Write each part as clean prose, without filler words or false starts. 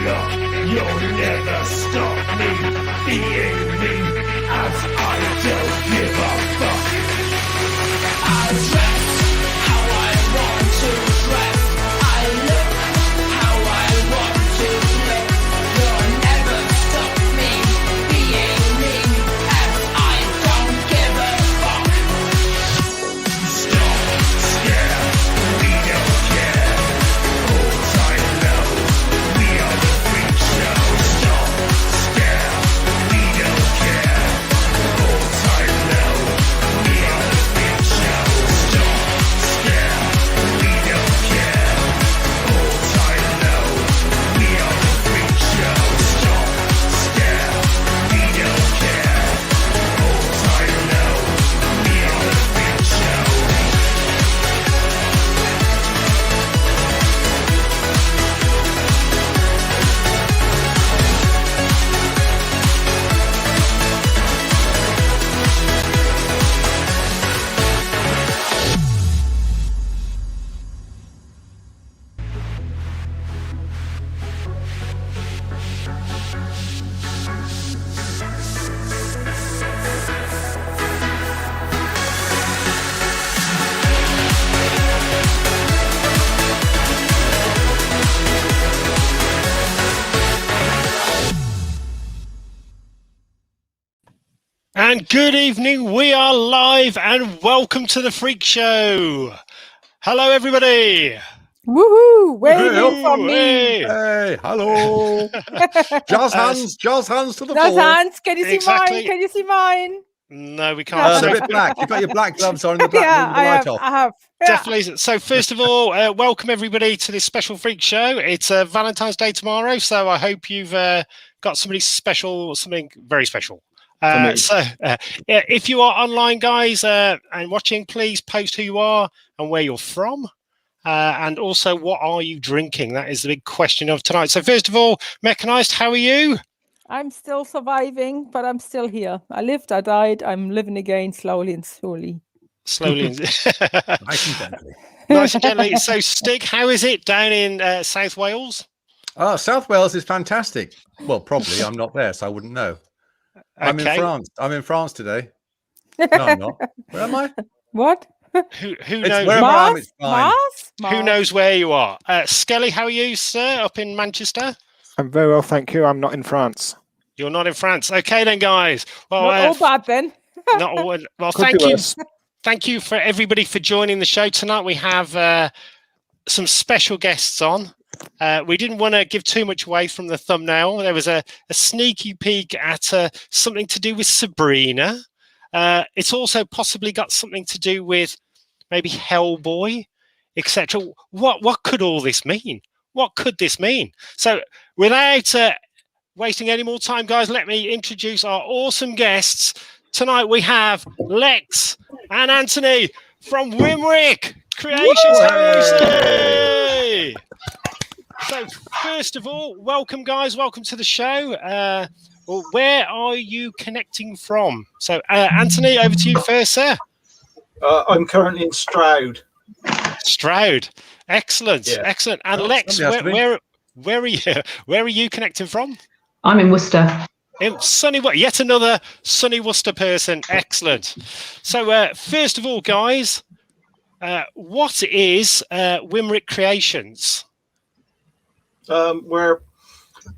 up. You'll never stop me being me, as I don't give a fuck. I dress how I want to dress. I look how I want to look. You'll never stop me being me, as I don't give a fuck. Stop, scare, we don't care. Hold tight low, we are the freak show. Stop, scare, we don't care. Hold tight low, we are the freak show. Stop, scare, we don't care. Hold tight low, we are the freak show. Stop, scare, we don't care. Hold tight low, we are the freak show. And good evening, we are live and welcome to the Freak Show. Hello everybody. Woohoo! Waving from me. Hey. Hey, hello. Jazz hands to the Those floor. hands. Can you see Exactly. mine? Can you see mine? No, we can't. They're a bit black. You've got your black gloves on and the black Yeah, with the light off. I have. Yeah. Definitely. So first of all, welcome everybody to this special Freak Show. It's Valentine's Day tomorrow, so I hope you've got something very special. If you are online, guys, and watching, please post who you are and where you're from. And also, what are you drinking? That is the big question of tonight. So first of all, Mechanized, how are you? I'm still surviving, but I'm still here. I lived, I died. I'm living again slowly and slowly. Slowly. Nice and gently. Nice and gently. So, Stig, how is it down in South Wales? Oh, South Wales is fantastic. Well, probably. I'm not there, so I wouldn't know. I'm in France. I'm in France today. No, I'm not. Where am I? What? Who It's knows? wherever I am, it's fine. Who knows where you are? Skelly, how are you, sir, up in Manchester? I'm very well, thank you. I'm not in France. You're not in France. Okay, then, guys. Well, Not all bad then. not all, well, Could thank be you. worse. Thank you for everybody for joining the show tonight. We have some special guests on. We didn't want to give too much away from the thumbnail. There was a sneaky peek at something to do with Sabrina. It's also possibly got something to do with maybe Hellboy, etc. What could all this mean? What could this mean? So without wasting any more time, guys, let me introduce our awesome guests. Tonight we have Lex and Anthony from WYRMWICK Creations. Hey! So first of all, welcome, guys. Welcome to the show. Well, where are you connecting from? So Anthony, over to you first, sir. I'm currently in Stroud. Stroud. Excellent. Yeah. Excellent. And Well, Lex, somebody has where are you? Where are you connecting from? I'm in Worcester. In sunny, yet another sunny Worcester person. Excellent. So first of all, guys, what is WYRMWICK Creations? We're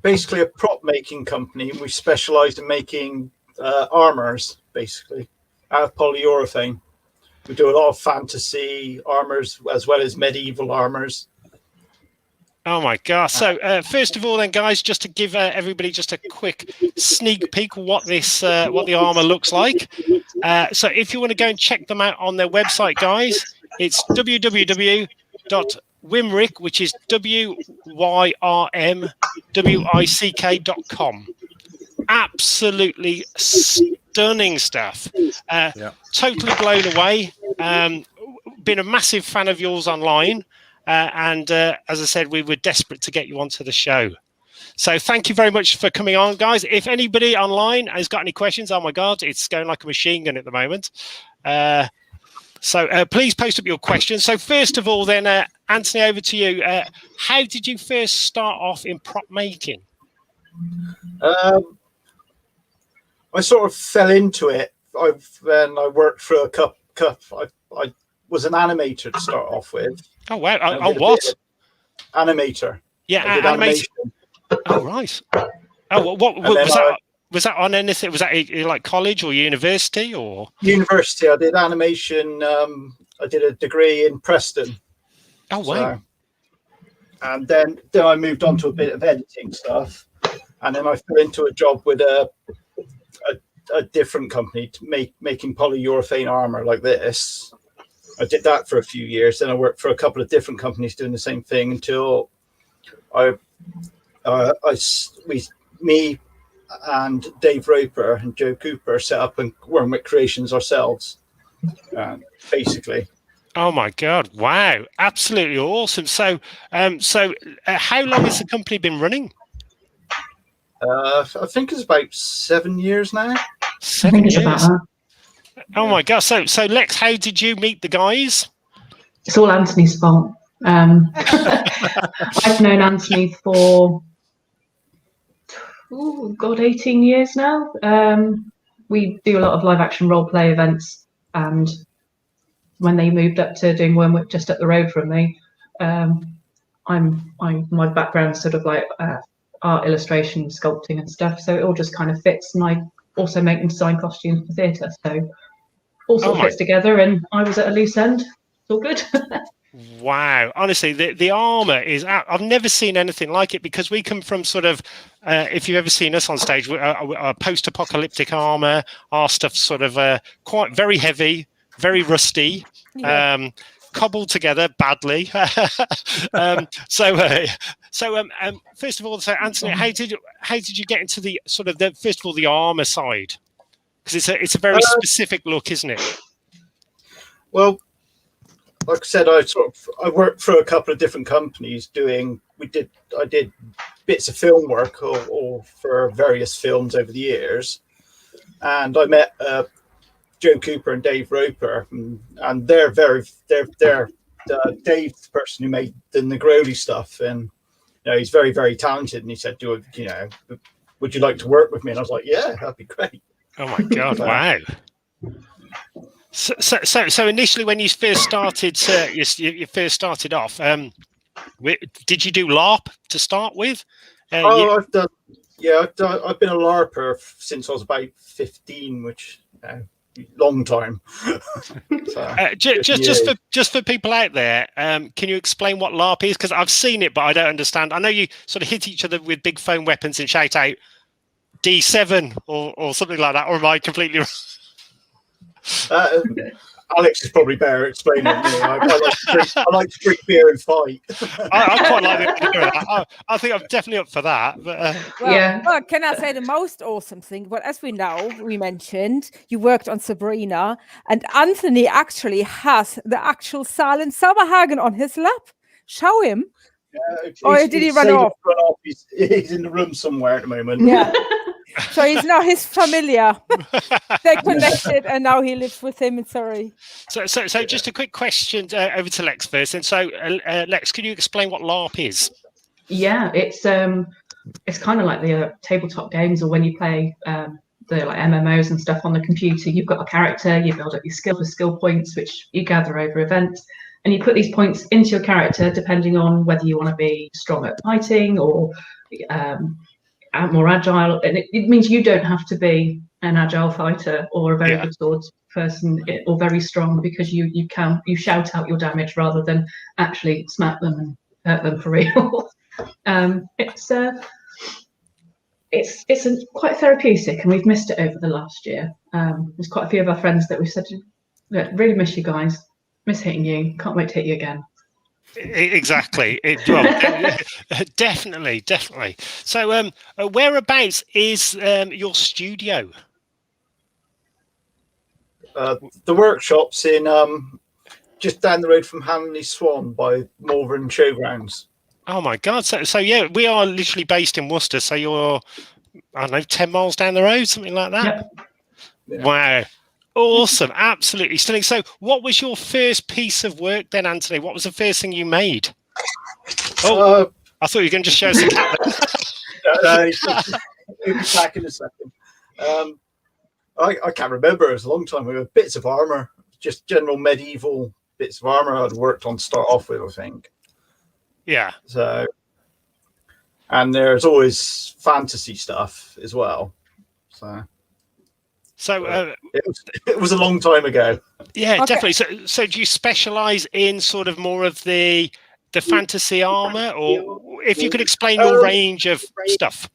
basically a prop making company. We specialize in making armors, basically, out of polyurethane. We do a lot of fantasy armors as well as medieval armors. Oh my gosh. So first of all then, guys, just to give everybody just a quick sneak peek what this what the armor looks like. So if you want to go and check them out on their website, guys, it's www.wymwick, which is WYRMWICK.com. Absolutely stunning stuff. Totally blown away. Been a massive fan of yours online. And as I said, we were desperate to get you onto the show. So thank you very much for coming on, guys. If anybody online has got any questions, oh my God, it's going like a machine gun at the moment. So please post up your questions. So first of all, then, Anthony, over to you. How did you first start off in prop making? I sort of fell into it. Then I worked for a cup. I was an animator to start off with. Oh wow! What? Animator. Yeah, animation. Oh right. Oh, what was that? Was that on anything? Was that like college or university or? University. I did animation. I did a degree in Preston. Oh wow! So, and then I moved on to a bit of editing stuff, and then I fell into a job with a different company to making polyurethane armor like this. I did that for a few years. Then I worked for a couple of different companies doing the same thing until me and Dave Roper and Joe Cooper set up and WYRMWICK Creations ourselves, basically. Oh my God! Wow, absolutely awesome. So, how long has the company been running? I think it's about 7 years now. 7 years. Oh my God! So Lex, how did you meet the guys? It's all Anthony's fault. I've known Anthony for 18 years now. We do a lot of live action role play events, and when they moved up to doing WYRMWICK just up the road from me, my background's sort of like art, illustration, sculpting and stuff, so it all just kind of fits. And I also make and design costumes for theatre, so all sort of fits together. And I was at a loose end. It's all good. Wow, honestly, the armor is I've never seen anything like it, because we come from sort of if you've ever seen us on stage, we're post-apocalyptic armor. Our stuff's sort of quite very heavy, very rusty, cobbled together badly. First of all, so Anthony, how did you get into the sort of the armor side? Because it's a very specific look, isn't it? Well, like I said, I worked for a couple of different companies I did bits of film work or for various films over the years, and I met Joe Cooper and Dave Roper, and they're Dave's the person who made the Negroli stuff, and he's very, very talented. And he said, would you like to work with me? And I was like, yeah, that'd be great. Oh my God! Wow. So initially, when you first started, you first started off. Did you do LARP to start with? I've been a LARPer since I was about 15, which long time. Just for people out there, can you explain what LARP is? Because I've seen it, but I don't understand. I know you sort of hit each other with big foam weapons and shout out D7 or something like that, or am I completely wrong? Alex is probably better explaining it than me. I like to drink beer and fight. I quite like the idea of that. I think I'm definitely up for that. But, well, can I say the most awesome thing? Well, as we mentioned, you worked on Sabrina, and Anthony actually has the actual silent Sauerhagen on his lap. Show him. Or did he run off? He's in the room somewhere at the moment. Yeah. So he's now his familiar. They connected, and now he lives with him in Surrey. So just a quick question over to Lex first. And so, Lex, can you explain what LARP is? Yeah, it's kind of like the tabletop games, or when you play the like MMOs and stuff on the computer. You've got a character, you build up your skills with skill points, which you gather over events, and you put these points into your character depending on whether you want to be strong at fighting or more agile. And it means you don't have to be an agile fighter or a very good swords person or very strong, because you shout out your damage rather than actually smack them and hurt them for real. It's quite therapeutic, and we've missed it over the last year. There's quite a few of our friends that we've said, really miss you guys, miss hitting you, can't wait to hit you again. Exactly. Definitely. So, whereabouts is your studio? The workshop's in just down the road from Hanley Swan by Malvern Showgrounds. Oh my God! So yeah, we are literally based in Worcester. So you're, I don't know, 10 miles down the road, something like that. Yep. Yeah. Wow. Awesome, absolutely stunning. So, what was your first piece of work then, Anthony? What was the first thing you made? Oh, I thought you were going to just show us the cat. He'll be back in a second. I can't remember. It was a long time ago. Bits of armor, just general medieval bits of armor I'd worked on to start off with, I think. Yeah. So, and there's always fantasy stuff as well. So it was a long time ago. Yeah, Okay. definitely. So do you specialize in sort of more of the fantasy armor, or if you could explain your range of stuff?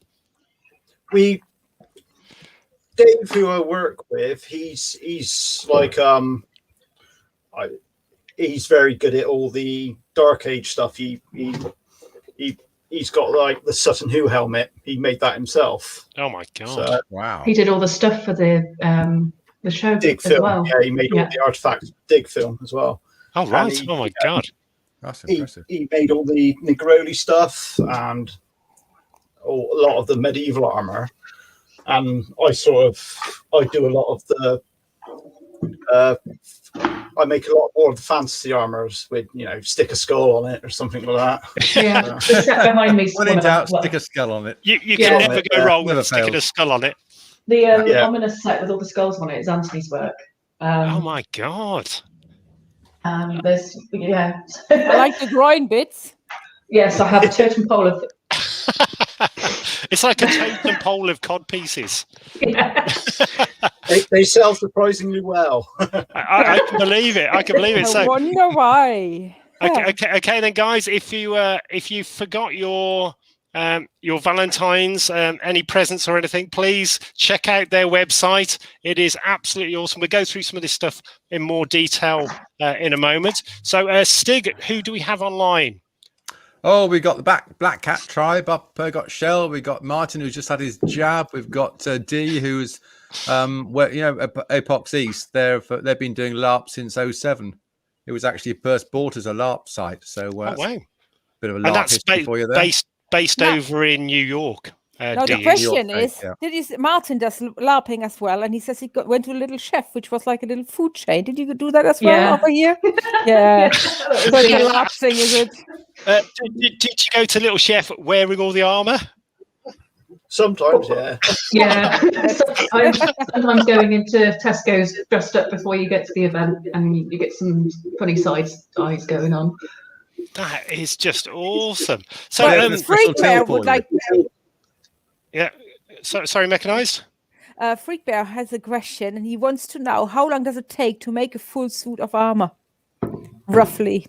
Dave, who I work with, he's like he's very good at all the Dark Age stuff. He's got like the Sutton Hoo helmet. He made that himself. Oh my god! So, Wow. He did all the stuff for the show Dig as film. well. Yeah, he made all the artifacts Dig film as well. Oh right! Oh my god! That's impressive. He made all the Negroli stuff and a lot of the medieval armor. And I do a lot of the I make a lot more of the fantasy armors with, stick a skull on it or something like that. Yeah, the set behind me. When in doubt, stick a skull on it. You can never go wrong Never with sticking fails. a skull on it. The ominous set with all the skulls on it is Anthony's work. Oh my god! There's I like the groin bits. Yes, I have a totem pole of. It's like a totem pole of cod pieces. Yeah. They sell surprisingly well. I can believe it. I can believe it. I So wonder why. okay, then, guys. If you forgot your Valentine's, any presents or anything, please check out their website. It is absolutely awesome. We'll go through some of this stuff in more detail in a moment. So, Stig, who do we have online? Oh, we got the Black Cat Tribe up. Got Shell. We got Martin, who's just had his jab. We've got D, who's Apox East. They've been doing LARP since 2007. It was actually first bought as a LARP site. So Wow. Bit of a And LARP that's history for you there. based over in New York. Now the D. question Your is, take, yeah. Martin does LARPing as well, and he says he went to a little chef, which was like a little food chain. Did you do that as well over here? Yeah. So it's a LARP thing, is it? Did you go to Little Chef wearing all the armor? Sometimes, yeah. Yeah. I'm sometimes going into Tesco's dressed up before you get to the event, and you get some funny side eyes going on. That is just awesome. So, Freakbear would like. yeah. So, sorry, Mechanized. Freakbear has a question, and he wants to know how long does it take to make a full suit of armor, roughly?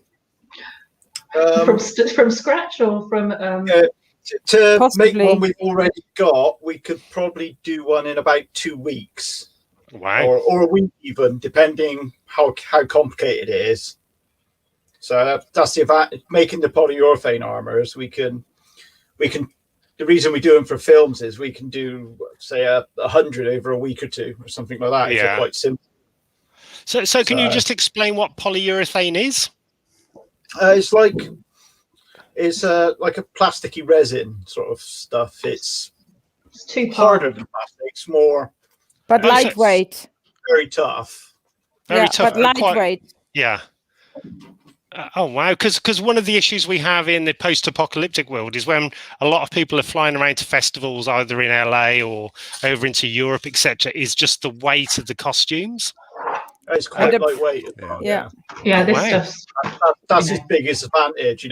From scratch or from? To Possibly. make one we've already got, we could probably do one in about 2 weeks. Wow. Or a week even, depending how complicated it is. So that's the advantage. Making the polyurethane armors, we can. The reason we do them for films is we can do, say, 100 over a week or two, or something like that. Yeah. It's quite simple. So can you just explain what polyurethane is? It's like a plasticky resin sort of stuff. It's too harder than plastic. It's more, But Oh, so- lightweight. very tough. Very tough. But lightweight. Yeah. Oh wow! Because one of the issues we have in the post-apocalyptic world is when a lot of people are flying around to festivals, either in LA or over into Europe, etc., is just the weight of the costumes. It's quite And lightweight. Yeah. Yeah, this Wow. stuff's. That's his biggest advantage.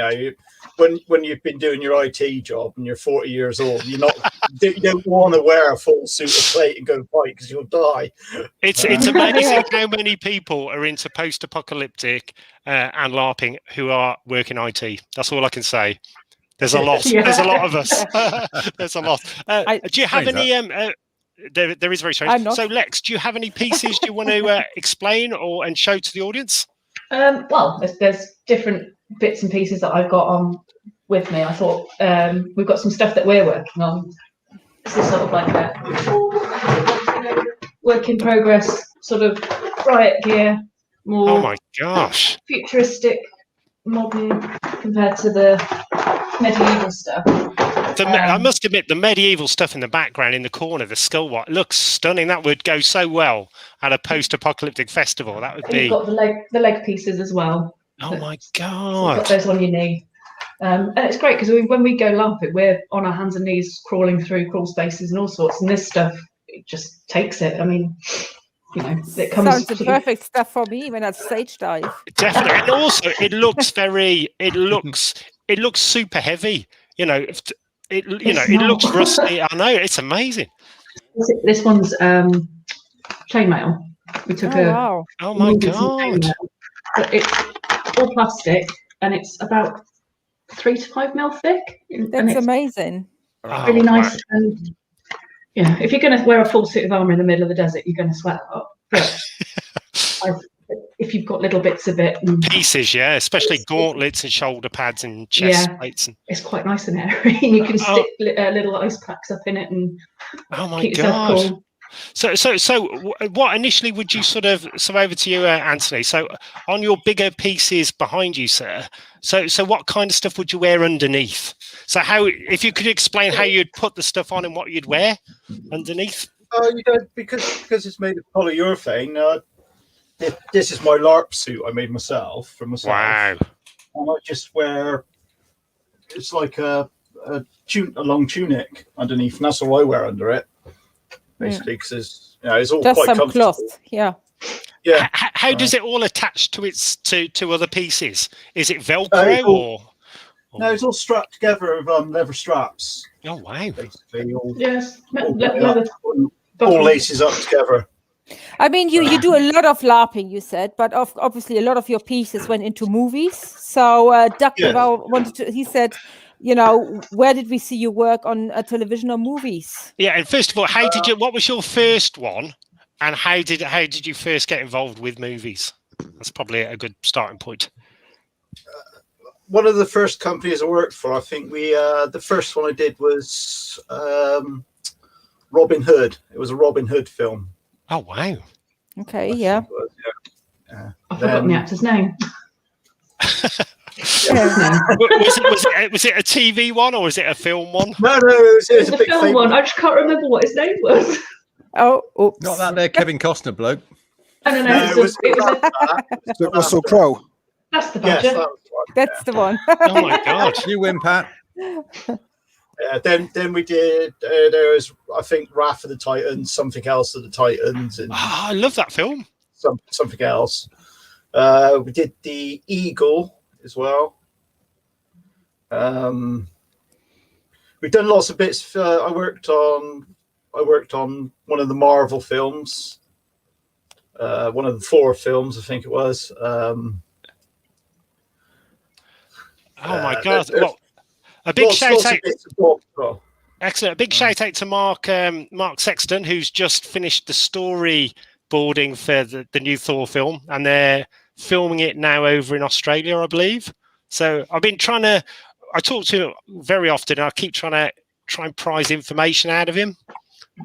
When you've been doing your IT job and you're 40 years old, you don't want to wear a full suit of plate and go fight because you'll die. It's amazing how many people are into post-apocalyptic and LARPing who are working IT. That's all I can say. There's a lot. Yeah. There's a lot of us. There's a lot. Do you have any? There is very I'm strange. not. So, Lex, do you have any pieces you want to explain and show to the audience? Well, there's different bits and pieces that I've got on with me. I thought we've got some stuff that we're working on. This is sort of like a work in progress, sort of riot gear, more Oh my gosh! futuristic, modern compared to the medieval stuff. I must admit, the medieval stuff in the background in the corner, the skull what looks stunning. That would go so well at a post-apocalyptic festival. That would be. You've got the leg pieces as well. Oh my So you've god! got those on your knee. And it's great because when we go LARPing, we're on our hands and knees crawling through crawl spaces and all sorts, and this stuff it just takes it. I mean, you know, it comes. Sounds the perfect stuff for me when I stage dive. Definitely, and also it looks super heavy. You know, it looks rusty. I know, it's amazing. This one's chainmail. We took Wow. Oh my god! But it's all plastic and it's about 3 to 5 mil thick. That's amazing. Really nice. And yeah, if you're going to wear a full suit of armor in the middle of the desert, you're going to sweat a lot. But if you've got little bits of it, Pieces, yeah, especially gauntlets and shoulder pads and chest plates. And... it's quite nice and airy. And you can stick little ice packs up in it and keep yourself cool. So what initially would you so over to you, Anthony? So on your bigger pieces behind you, sir. So what kind of stuff would you wear underneath? So if you could explain how you'd put the stuff on and what you'd wear underneath? Because it's made of polyurethane. This is my LARP suit I made myself for myself. Wow! And I just wear it's like a long tunic underneath, and that's all I wear under it. Basically, because it's all just quite some comfortable. cloth, yeah. How does it all attach to to other pieces? Is it Velcro or? No, it's all strapped together with leather straps. Oh wow! Basically, all laces up together. I mean, you do a lot of LARPing, you said, but obviously a lot of your pieces went into movies. So Doug he said, where did we see you work on television or movies? Yeah, and first of all, what was your first one, and how did you first get involved with movies? That's probably a good starting point. One of the first companies I worked for, I think the first one I did was Robin Hood. It was a Robin Hood film. Oh wow! Okay, yeah. I've forgotten the actor's name. Was it a TV one or was it a film one? No, it was a big film one. I just can't remember what his name was. Oh, oops. Not that there Kevin Costner bloke. No. It was Russell Crowe. That's the budget. Yes, That's the one. Oh my god! You win, Pat. Then we did. There was, I think, Wrath of the Titans, something else of the Titans, and I love that film. Something else. We did the Eagle as well. We've done lots of bits. I worked on one of the Marvel films. One of the 4 films, I think it was. Oh my god! Well, a big shout out! Excellent! A big shout out to Mark Sexton, who's just finished the storyboarding for the new Thor film, and they're filming it now over in Australia, I believe. So I've been I talk to him very often, and I keep trying and prize information out of him,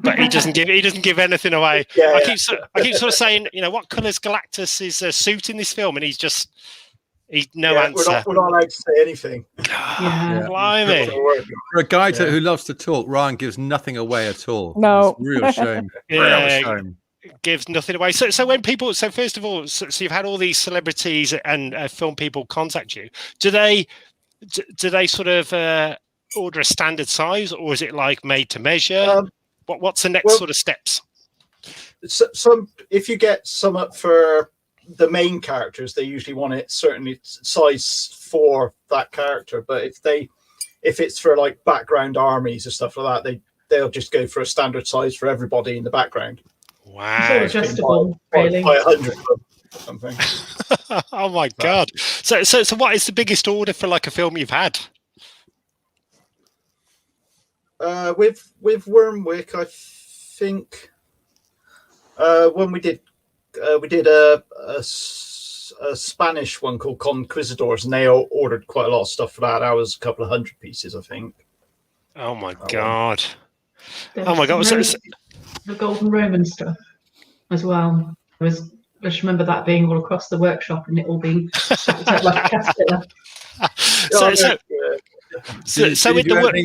but he doesn't give anything away. I keep sort of saying, what colour's Galactus's suit in this film, and he's no answer. We're not allowed to say anything. Blimey. For a guy who loves to talk, Ryan gives nothing away at all. No. It's a real shame. Real shame. Gives nothing away. So when people, first of all, so you've had all these celebrities and film people contact you. Do they sort of order a standard size, or is it like made to measure? What's the next sort of steps? If you get some up for the main characters, they usually want it certainly size for that character. But if it's for like background armies or stuff like that, they'll just go for a standard size for everybody in the background. Wow, it's all adjustable, really. By 100 or something. Oh my god! So what is the biggest order for like a film you've had? With Wyrmwick, I think when we did a Spanish one called Conquistadors, and they ordered quite a lot of stuff for that. That was a couple of 100 pieces, I think. Oh my god! Oh my god! The Golden Roman stuff as well. I just remember that being all across the workshop and it all being packed up like a caterpillar. So with you the work,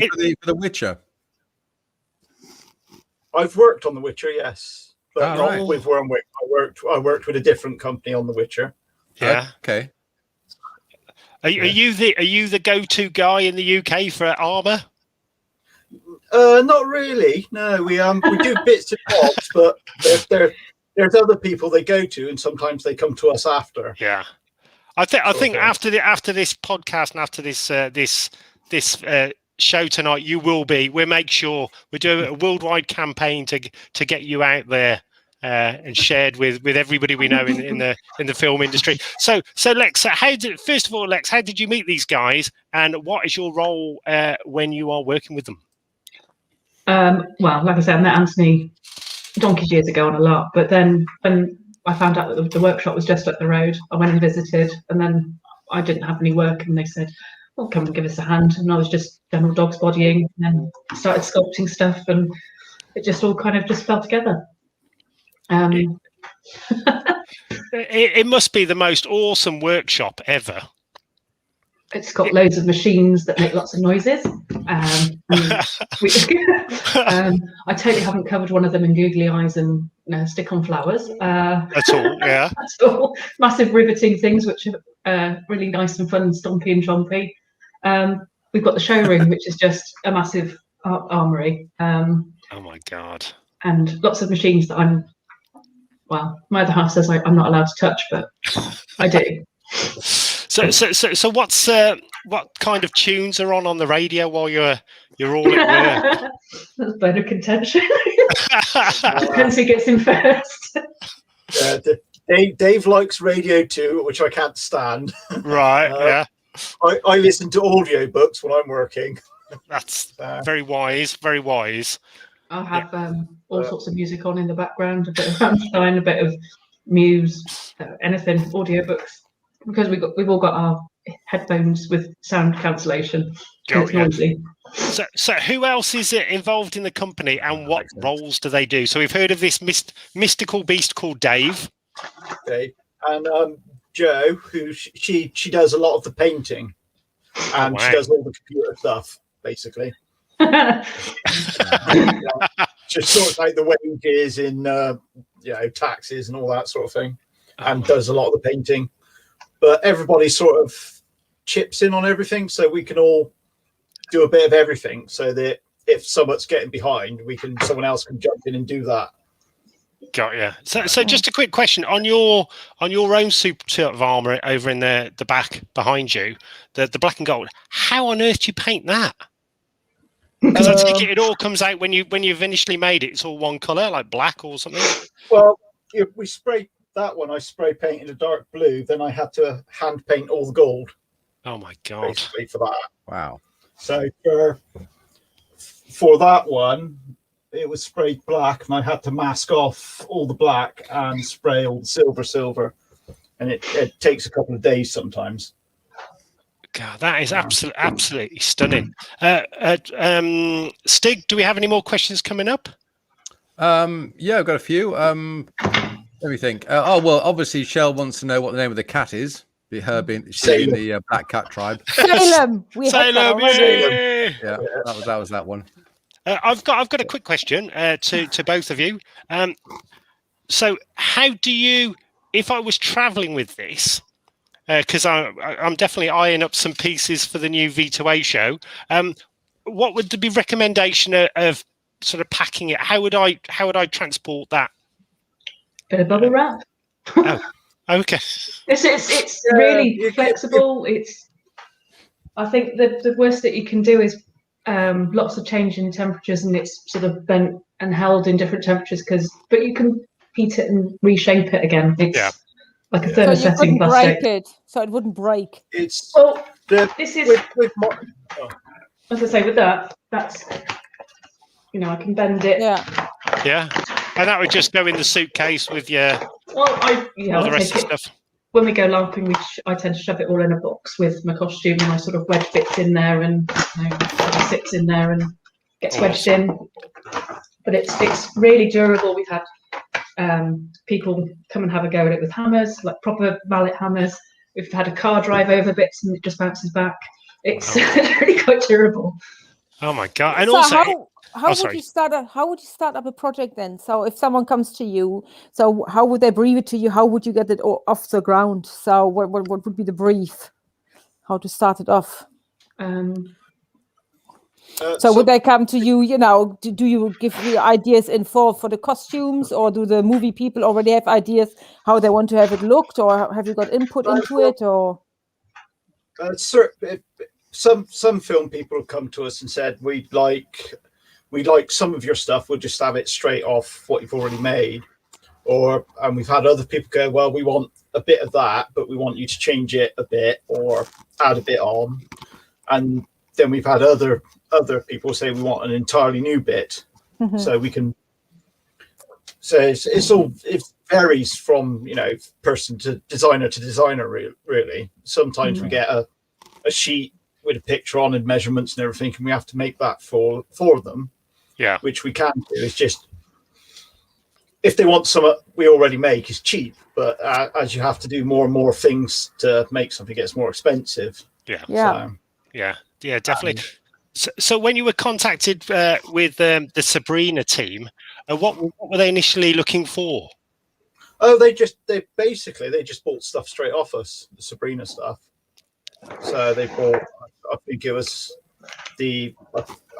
for the Witcher. I've worked on The Witcher, yes, but not right. with Wyrmwick. I worked with a different company on The Witcher. yeah. Okay. Are you the go-to guy in the UK for Armour? Not really. No, we do bits and bobs, but there's other people they go to, and sometimes they come to us after. Yeah, I think after this podcast and after this show tonight, you will be. We'll make sure we do a worldwide campaign to get you out there and shared with everybody we know in the film industry. So Lex, first of all, Lex, how did you meet these guys, and what is your role when you are working with them? Well, like I said, I met Anthony donkey's years ago on a LARP, but then when I found out that the workshop was just up the road, I went and visited, and then I didn't have any work, and they said, well, come and give us a hand, and I was just general dog's bodying, and then started sculpting stuff, and it just all kind of just fell together. It must be the most awesome workshop ever. It's got loads of machines that make lots of noises. I totally haven't covered one of them in googly eyes and stick-on flowers. That's all, yeah. That's all. Massive riveting things, which are really nice and fun, stompy and chompy. We've got the showroom, which is just a massive armory. Oh my God. And lots of machines that my other half says I'm not allowed to touch, but I do. So what kind of tunes are on the radio while you're all at work? That's a bone of contention. Depends who gets in first. Dave likes Radio 2, which I can't stand. Right, yeah. I listen to audio books when I'm working. That's very wise, very wise. I'll have all sorts of music on in the background, a bit of Rammstein, a bit of Muse, anything, audiobooks, because we've all got our headphones with sound cancellation. It's noisy. So who else is involved in the company, and what roles do they do? So we've heard of this mystical beast called Dave. Dave. And Jo, who she does a lot of the painting, and she does all the computer stuff, basically. Just sorts out the wages in taxes and all that sort of thing, and does a lot of the painting. But everybody sort of chips in on everything, so we can all do a bit of everything, so that if someone's getting behind, someone else can jump in and do that. Got you. So just a quick question on your own suit of armor over in the back behind you, the black and gold. How on earth do you paint that? Because I think it all comes out when you've initially made it. It's all one color, like black or something. Well, we sprayed that one. I spray painted a dark blue. Then I had to hand paint all the gold. Oh my God! Basically for that. Wow. So for that one, it was sprayed black, and I had to mask off all the black and spray all the silver, and it takes a couple of days sometimes. God, that is absolutely stunning. Stig, do we have any more questions coming up? Yeah, I've got a few. Let me think. Well, obviously, Shell wants to know what the name of the cat is. Her being the Black Cat tribe. Salem. Salem. Yeah, that was that one. I've got a quick question to both of you. So, how do you, if I was traveling with this? Because I'm definitely eyeing up some pieces for the new V2A show. What would be recommendation of sort of packing it? How would I transport that? Bit of bubble wrap. Oh, okay. It's really flexible. I think the worst that you can do is lots of change in temperatures, and it's sort of bent and held in different temperatures. But you can heat it and reshape it again. It's like a thermosetting plastic. So it wouldn't break. It's this is as I say, with that's I can bend it. Yeah, and that would just go in the suitcase with your all the rest of the stuff. When we go LARPing, I tend to shove it all in a box with my costume, and I sort of wedge bits in there, and it sits in there and gets wedged in. But it's really durable. We've had people come and have a go at it with hammers, like proper mallet hammers. We've had a car drive over bits and it just bounces back. It's really quite durable. Oh my god! And So also, how would sorry. you start up a project then? So if someone comes to you, so how would they brief it to you? How would you get it off the ground? So what would be the brief? How to start it off? So would they come to you? You know, do you give the ideas in for the costumes, or do the movie people already have ideas how they want to have it looked, or have you got input into it? Or some film people have come to us and said we'd like some of your stuff. We'll just have it straight off what you've already made. And we've had other people go, well, we want a bit of that, but we want you to change it a bit or add a bit on. And then we've had other people say we want an entirely new bit. So we can. So it varies from person to designer really. Sometimes we get a sheet with a picture on and measurements and everything, and we have to make that for them. Yeah, which we can do. It's just if they want some we already make, it's cheap, but as you have to do more and more things to make something, it gets more expensive. Yeah, definitely. So when you were contacted with the Sabrina team, what were they initially looking for? Oh, they just bought stuff straight off us, the Sabrina stuff. So they bought, I think it was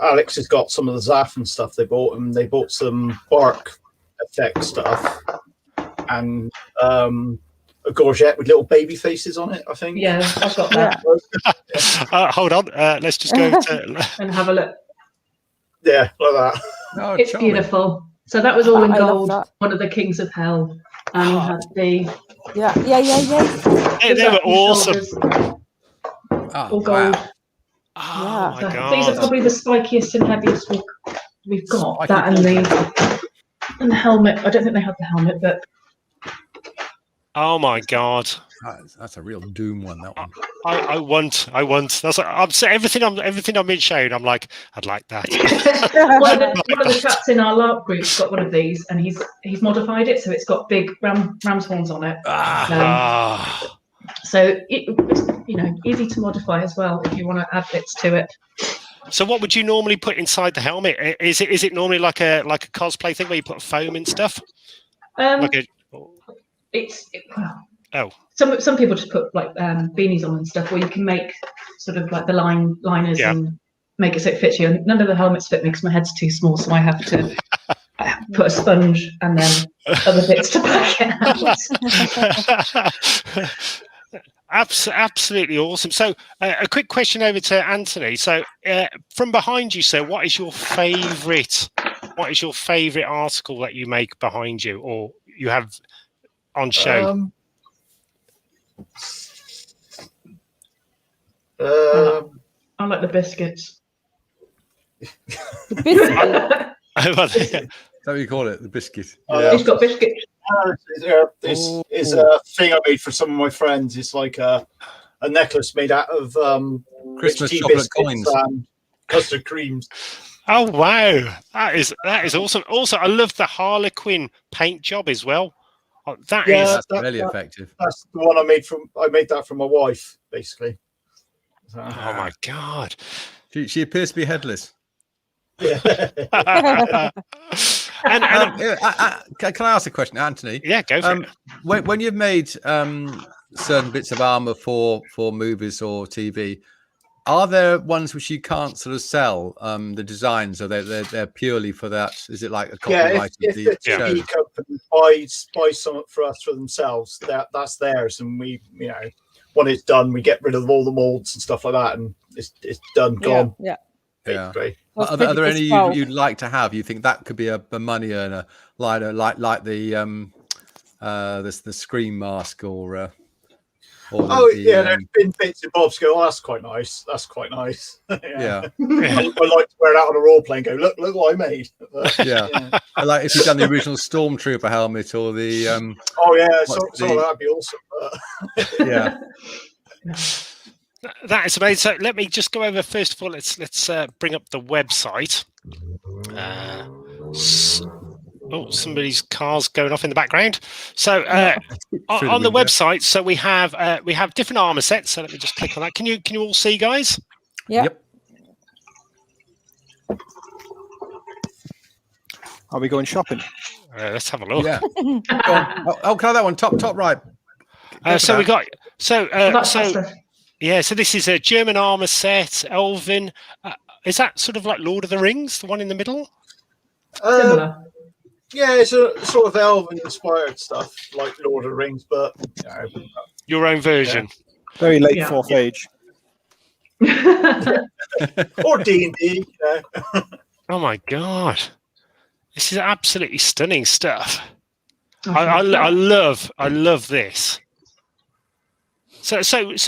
Alex has got some of the Zaf and stuff they bought, and they bought some bark effect stuff and a gorget with little baby faces on it, I think. Yeah, I've got that. Hold on, let's just go to and have a look. Yeah, like that. Oh, it's charming. Beautiful. So that was all in gold. One of the Kings of Hell, and he had the They were awesome. All gold. Wow. Oh my god! These are probably the spikiest and heaviest we've got. Spiky that and the helmet. I don't think they had the helmet, but. Oh my god! That's a real doom one. That one. I want. That's everything I'm being shown. I'm like, I'd like that. one of the chaps in our LARP group's got one of these, and he's modified it so it's got big ram's horns on it. So it's easy to modify as well if you want to add bits to it. So what would you normally put inside the helmet? Is it normally like a cosplay thing where you put foam and stuff? Some people just put like beanies on and stuff, or you can make sort of like the liners and make it so it fits you. None of the helmets fit me because my head's too small, so I have to put a sponge and then other bits to back it out. Absolutely awesome. So a quick question over to Anthony. So from behind you, sir, what is your favorite article that you make behind you or you have on show? I like the biscuits. The biscuit? Is that what you call it? The biscuit. He's got biscuits. Is a thing I made for some of my friends. It's like a necklace made out of Christmas chocolate coins and custard creams. Oh wow, that is awesome. Also, I love the Harlequin paint job as well. That's really effective. That's the one I made that from my wife, basically. So, oh my god, she appears to be headless. Yeah. Can I ask a question, Anthony? Yeah, go for it. When you've made certain bits of armor for movies or TV, are there ones which you can't sort of sell? The designs, or they're purely for that? Is it like a copyright if of the show? TV company buys some for us for themselves, that's theirs, and we, when it's done, we get rid of all the molds and stuff like that, and it's done, gone. Yeah. Are there any you'd like to have? You think that could be a money earner, like the Scream mask or there's been bits and bobs go, that's quite nice. Yeah. I like to wear it out on a role play and go, look what I made. Like if you've done the original Stormtrooper helmet or the some of that'd be awesome. Yeah. That is amazing. So let me just go over first of all. Let's bring up the website. Somebody's car's going off in the background. So on the website, so we have different armor sets. So let me just click on that. Can you all see, guys? Yeah. Yep. Are we going shopping? Let's have a look. Yeah. Go on. Oh, can I have that one? Top right. So we got so That's so stuff. yeah. So this is a German armor set. Elven. Is that sort of like Lord of the Rings, the one in the middle? Similar. Yeah, it's a sort of elven inspired stuff like Lord of the Rings, but Your own version. Very late Yeah. fourth age. or D&D. Oh my god, this is absolutely stunning stuff. Okay. I love this. So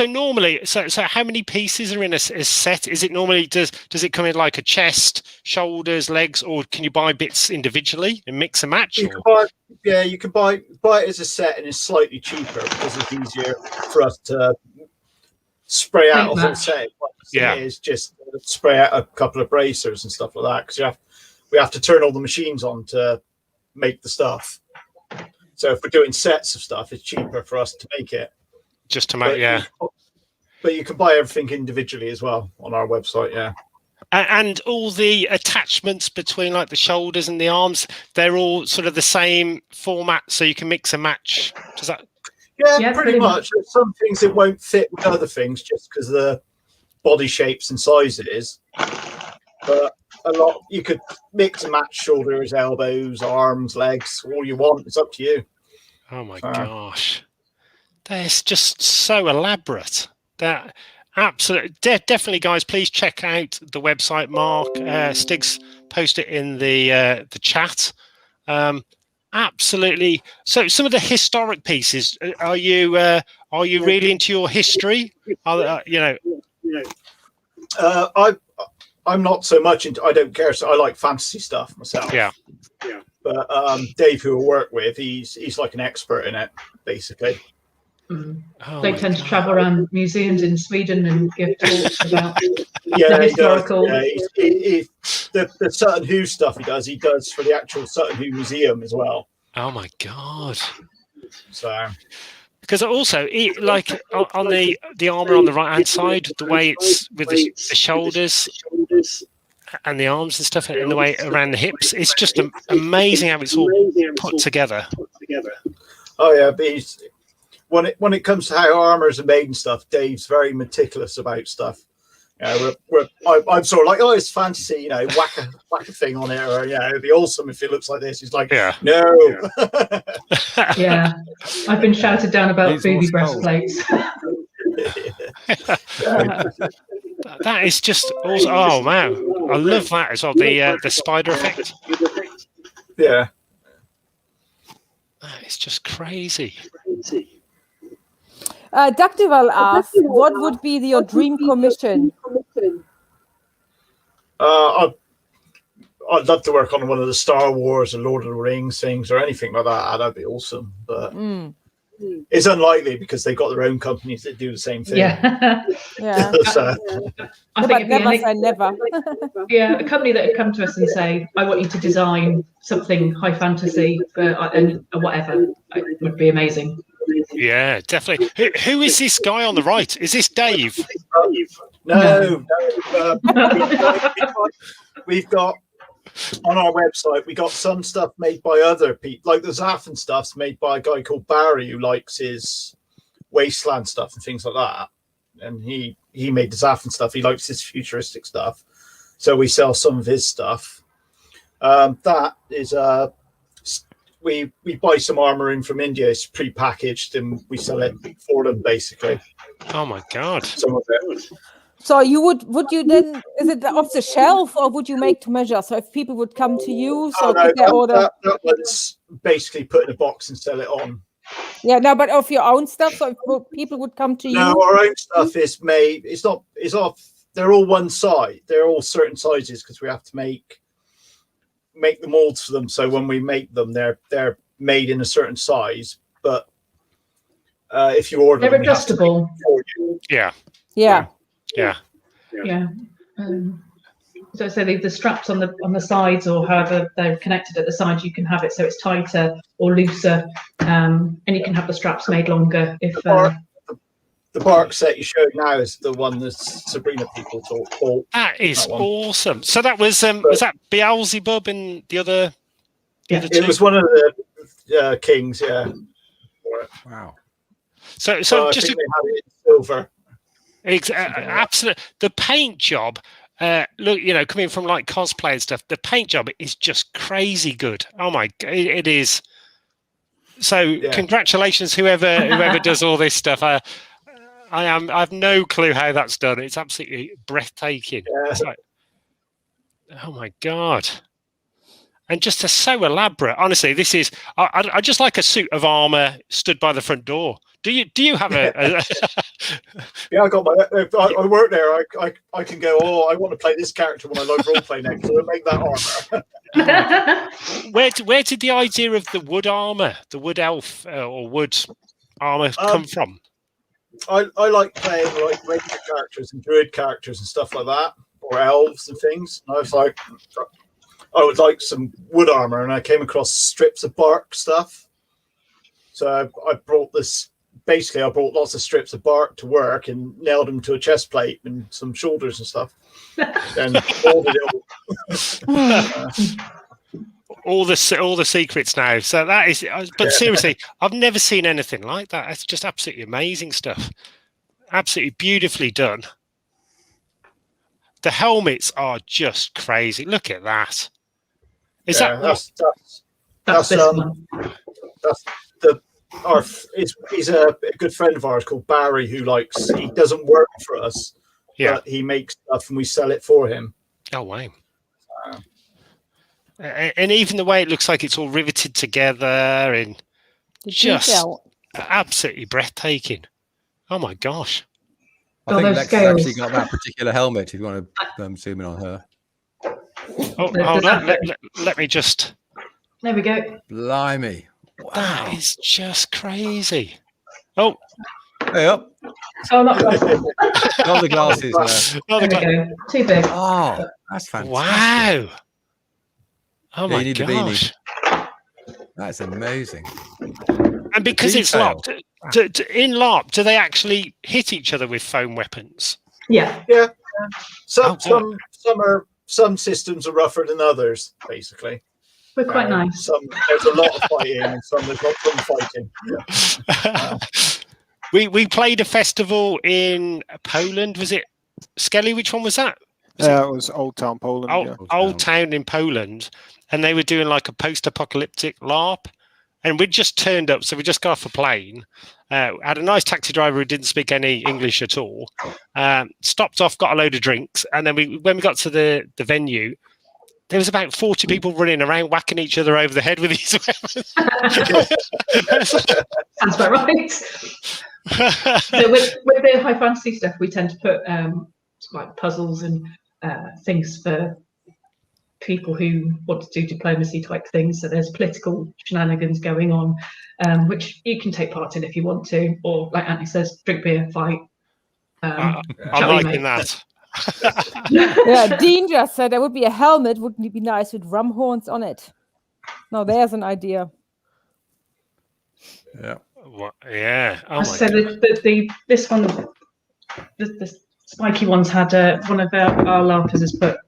normally, so how many pieces are in a set? Is it normally does it come in like a chest, shoulders, legs, or can you buy bits individually and mix and match? You can buy it as a set, and it's slightly cheaper because it's easier for us to spray out a whole set. Yeah, it's just spray out a couple of bracers and stuff like that because we have to turn all the machines on to make the stuff. So if we're doing sets of stuff, it's cheaper for us to make it. Just to make, yeah. But you can buy everything individually as well on our website, yeah. And all the attachments between like the shoulders and the arms, they're all sort of the same format, so you can mix and match. Does that? Yeah, pretty much. There's some things that won't fit with other things just because of the body shapes and sizes. But a lot, you could mix and match shoulders, elbows, arms, legs, all you want. It's up to you. Oh my gosh. That's just so elaborate. That absolutely, definitely, guys. Please check out the website. Mark Stiggs post it in the chat. Absolutely. So, some of the historic pieces. Are you really into your history? I'm not so much into. I don't care. So I like fantasy stuff myself. Yeah. But Dave, who I work with, he's like an expert in it, basically. Oh They tend to travel around museums in Sweden and give talks about the historical. The Sutton Hoo stuff he does for the actual Sutton Hoo Museum as well. Oh my god! So because also like on the armor on the right hand side, the way it's with the shoulders and the arms and stuff, and the way around the hips, it's just amazing how it's all put together. Oh yeah, but when it comes to how armors are made and stuff, Dave's very meticulous about stuff. I'm sort of like, oh, it's fantasy, whack a thing on it, or it'd be awesome if it looks like this. He's like, no. Yeah, I've been shouted down about booby breastplates. That is just awesome. Oh wow, I love that as well. The spider effect. Yeah, that is just crazy. Dagdival asked, what would be your dream commission? I'd love to work on one of the Star Wars or Lord of the Rings things or anything like that. That'd be awesome. But it's unlikely because they've got their own companies that do the same thing. Yeah. Yeah. So, I think never say never. Yeah, a company that would come to us and say, I want you to design something high fantasy and whatever, it would be amazing. Yeah, definitely. Who is this guy on the right? Is this Dave? No. We've got on our website, we got some stuff made by other people, like the Zaffin stuff's made by a guy called Barry who likes his wasteland stuff and things like that. And he made the Zaffin stuff. He likes his futuristic stuff. So we sell some of his stuff. That is we buy some armor in from India. It's pre-packaged and we sell it for them basically. Oh my god! Some of it. So you would you then, is it off the shelf or would you make to measure? So if people would come to you, so could they order? That one's basically put in a box and sell it on. Yeah, no, but of your own stuff, so if people would come to you. No, our own stuff is made. It's off. They're all one size. They're all certain sizes because we have to make the molds for them. So when we make them, they're made in a certain size. But if you order, they're adjustable. Yeah. So the straps on the sides, or however they're connected at the sides, you can have it so it's tighter or looser, and you can have the straps made longer if. The the bark set you showed now is the one that Sabrina people bought. That is That one. awesome. So that was that Beelzebub and the other? Yeah. The two? It was one of the kings, yeah. Wow. So I just think they had it in silver. absolutely, the paint job. Look, coming from like cosplay and stuff, the paint job is just crazy good. Oh my god, it is. So congratulations, whoever does all this stuff. I have no clue how that's done. It's absolutely breathtaking. Yeah. It's like, oh my god. And just so elaborate. Honestly, this is. I just like a suit of armor stood by the front door. Do you have a? Yeah, I got my. I work there. I can go. Oh, I want to play this character when I like role play next. So I make that armor. Where did the idea of the wood armor, the wood elf or wood armor come from? I like playing like regular characters and druid characters and stuff like that, or elves and things. And I was like, I would like some wood armor, and I came across strips of bark stuff. So I brought this. Basically, I brought lots of strips of bark to work and nailed them to a chest plate and some shoulders and stuff. And molded it all the secrets now. So that is. But seriously, I've never seen anything like that. It's just absolutely amazing stuff. Absolutely beautifully done. The helmets are just crazy. Look at that. Is that That's this one. That's he's a good friend of ours called Barry, who he doesn't work for us, but he makes stuff and we sell it for him. Oh wow. And even the way it looks like it's all riveted together and just absolutely breathtaking. Oh my gosh. I think Lex has actually got that particular helmet if you want to zoom in on her. Oh, hold on. Let me just. There we go. Blimey. Wow. That is just crazy. Oh. Hey up. Oh, not Not the glasses. There we go. Too big. Oh, that's fantastic. Wow. Oh my gosh. That's amazing. And because it's LARP, in LARP, do they actually hit each other with foam weapons? Yeah. Yeah. Some systems are rougher than others, basically. We're quite nice. There's a lot of fighting, and some there's not some fighting. We played a festival in Poland. Was it Skelly? Which one was that? It was Old Town Poland. Old Town in Poland, and they were doing like a post-apocalyptic LARP, and we'd just turned up. So we just got off a plane. Had a nice taxi driver who didn't speak any English at all. Stopped off, got a load of drinks, and then when we got to the venue, there was about 40 people running around whacking each other over the head with these weapons. Sounds about right. So with the high fantasy stuff, we tend to put like puzzles and things for people who want to do diplomacy type things. So there's political shenanigans going on, which you can take part in if you want to, or like Anthony says, drink beer, fight. I'm liking that. Yeah, Dean just said there would be a helmet. Wouldn't it be nice with rum horns on it? No, there's an idea. Yeah. What? Yeah. Oh my so God. this one, the spiky ones had one of our LARPers has put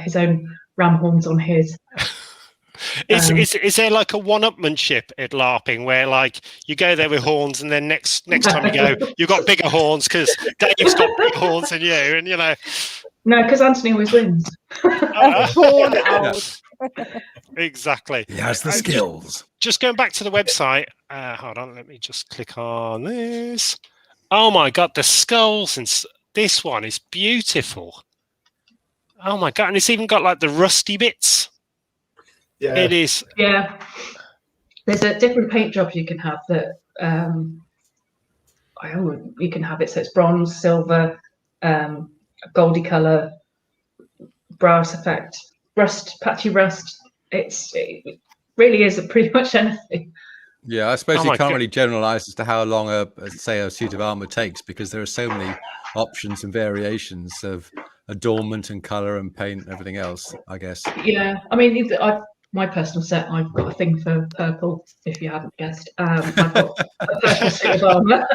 his own ram horns on his. Is there like a one-upmanship at LARPing where like you go there with horns and then next time you go you've got bigger horns because Dave's got big horns than you, and you know. No, because Anthony always wins. Horn out. Exactly. He has the skills. Just going back to the website. Hold on, let me just click on this. Oh my God, the skulls and this one is beautiful. Oh my God, and it's even got like the rusty bits. Yeah. It is. Yeah. There's a different paint job you can have that you can have it so it's bronze, silver, goldy colour, brass effect, rust, patchy rust. It really is pretty much anything. Yeah, I suppose you can't God. really generalize as to how long a suit of armor takes, because there are so many options and variations of adornment and color and paint and everything else, I guess. Yeah, I mean, my personal set, I've got a thing for purple, if you haven't guessed. I've got a purple suit of armor.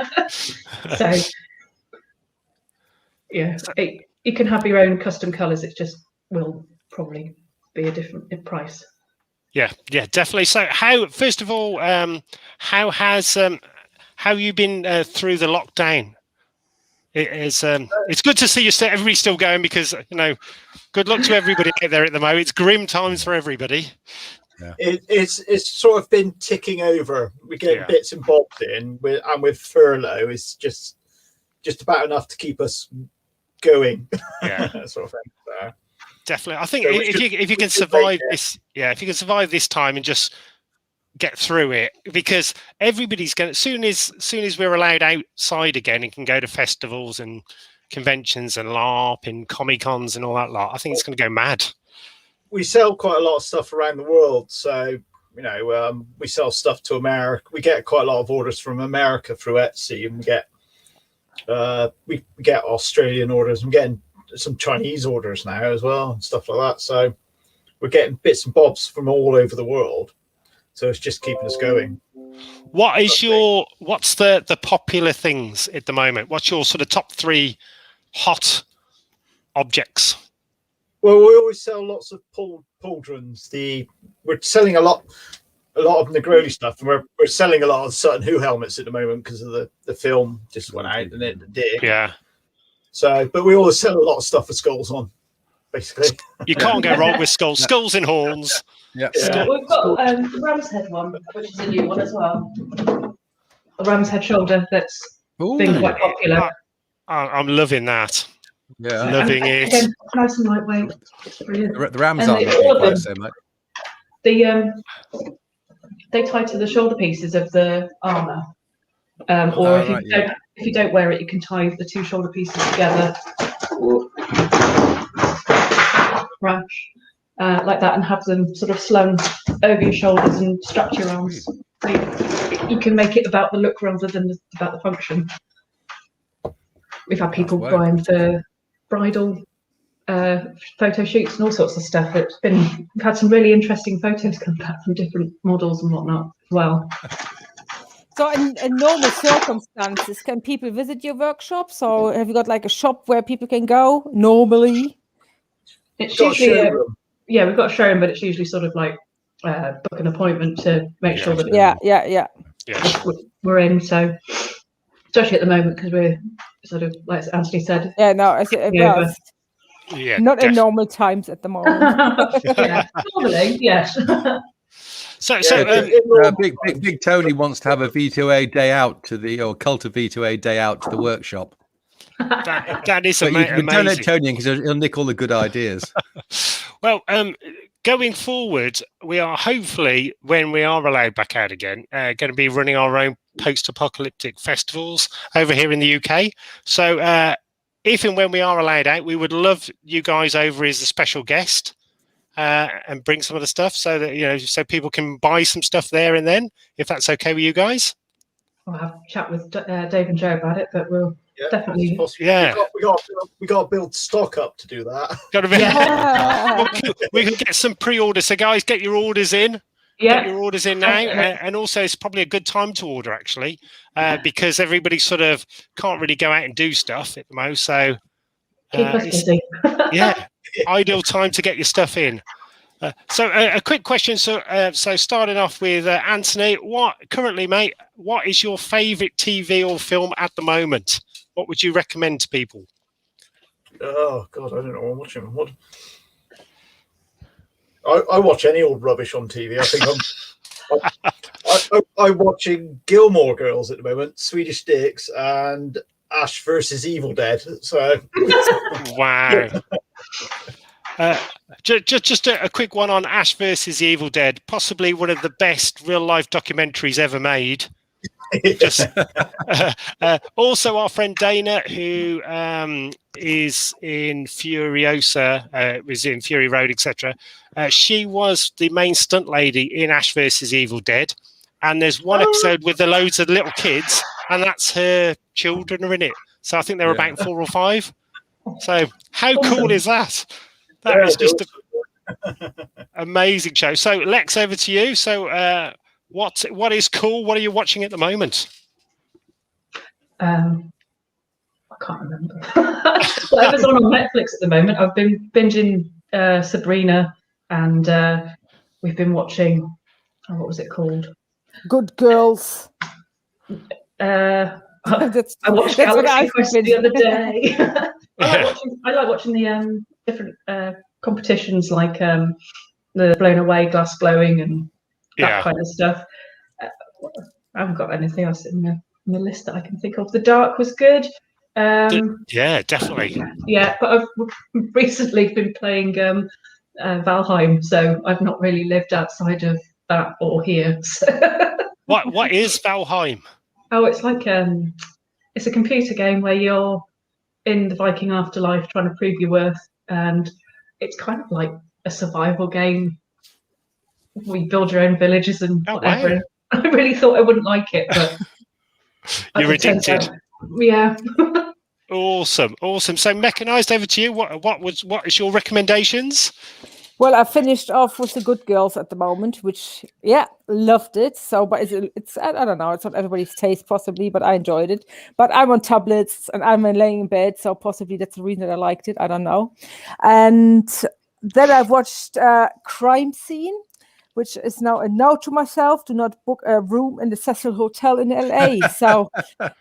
So Yeah, you can have your own custom colours. It just will probably be a different price. Yeah, definitely. So, first of all, how you been through the lockdown? It's good to see everybody still going, because good luck to everybody out there at the moment. It's grim times for everybody. Yeah. It's sort of been ticking over. We get bits and bobs in, with furlough, it's just about enough to keep us going. Yeah, sort of thing. So. Definitely. I think if you can survive this, if you can survive this time and just get through it, because everybody's going to, as soon as we're allowed outside again and can go to festivals and conventions and LARP and Comic-Cons and all that lot, I think it's going to go mad. We sell quite a lot of stuff around the world, so we sell stuff to America. We get quite a lot of orders from America through Etsy, and we get Australian orders. I'm getting some Chinese orders now as well and stuff like that. So we're getting bits and bobs from all over the world. So it's just keeping us going. What's the popular things at the moment? What's your sort of top 3 hot objects? Well, we always sell lots of pauldrons. We're selling a lot of Negroni stuff, and we're selling a lot of Sutton Hoo helmets at the moment because of the film just went out and it did. Yeah. So, but we always sell a lot of stuff with skulls on, basically. You can't go wrong with skulls and horns. Yeah. We've got the ram's head one, which is a new one as well. A ram's head shoulder that's been quite popular. I'm loving that. Yeah, loving it. Again, nice and lightweight. It's brilliant. The rams And aren't all of them, so much. They tie to the shoulder pieces of the armour. Or if you don't wear it, you can tie the 2 shoulder pieces together. Crash. Like that, and have them sort of slung over your shoulders and strapped to your arms. So you can make it about the look rather than about the function. We've had people buying for bridal photo shoots and all sorts of stuff. We've had some really interesting photos come back from different models and whatnot as well. So in normal circumstances, can people visit your workshops, or have you got like a shop where people can go normally? It's usually we've got a showroom, but it's usually sort of like book an appointment to make sure that we're in. So especially at the moment, because we're sort of, like Anthony said, not in normal times at the moment. Normally, yes. Big Tony wants to have a V2A day out or Cult of V2A day out to the workshop. That is amazing. Don't let Tony in, because he'll nick all the good ideas. Well, going forward, we are hopefully, when we are allowed back out again, going to be running our own post-apocalyptic festivals over here in the UK. So if and when we are allowed out, we would love you guys over as a special guest and bring some of the stuff so that, so people can buy some stuff there and then, if that's okay with you guys. I'll have a chat with Dave and Joe about it, but we'll definitely. We got to build stock up to do that. Got to be. We can get some pre-orders. So guys, get your orders in. Yeah. Get your orders in now, and also it's probably a good time to order actually, because everybody sort of can't really go out and do stuff at the moment. So keep us busy. Ideal time to get your stuff in. So a quick question. So starting off with Anthony, what is your favourite TV or film at the moment? What would you recommend to people? Oh God, I don't know. I'm watching. What? I watch any old rubbish on TV. I think I'm watching Gilmore Girls at the moment, Swedish Dicks, and Ash versus Evil Dead. So wow. Just a quick one on Ash versus Evil Dead, possibly one of the best real life documentaries ever made. Also our friend Dana, who is in Furiosa, was in Fury Road, etc. She was the main stunt lady in Ash versus Evil Dead, and there's one episode with the loads of little kids, and that's her children are in it. So I think they're about 4 or 5. So how cool is that? That is just an amazing show. So Lex, over to you. So what is cool? What are you watching at the moment? I can't remember. Whatever's on Netflix at the moment. I've been binging Sabrina, and we've been watching. Oh, what was it called? Good Girls. I That's watched what Galaxy I've Quest been- the other day. I like watching the different competitions, like the blown away, glass blowing, and that kind of stuff. I haven't got anything else in the list that I can think of. The Dark was good. Yeah, definitely. Yeah, but I've recently been playing Valheim, so I've not really lived outside of that or here. What is Valheim? Oh, it's like it's a computer game where you're in the Viking afterlife trying to prove your worth, and it's kind of like a survival game. We build your own villages and whatever. Wow. I really thought I wouldn't like it, but You're addicted. Yeah. Awesome. So Mechanized, over to you. What is your recommendations? Well, I finished off with The Good Girls at the moment, which, loved it. So, but it's I don't know, it's not everybody's taste possibly, but I enjoyed it. But I'm on tablets and I'm laying in bed, so possibly that's the reason that I liked it. I don't know. And then I've watched Crime Scene, which is now a note to myself: do not book a room in the Cecil Hotel in LA. So,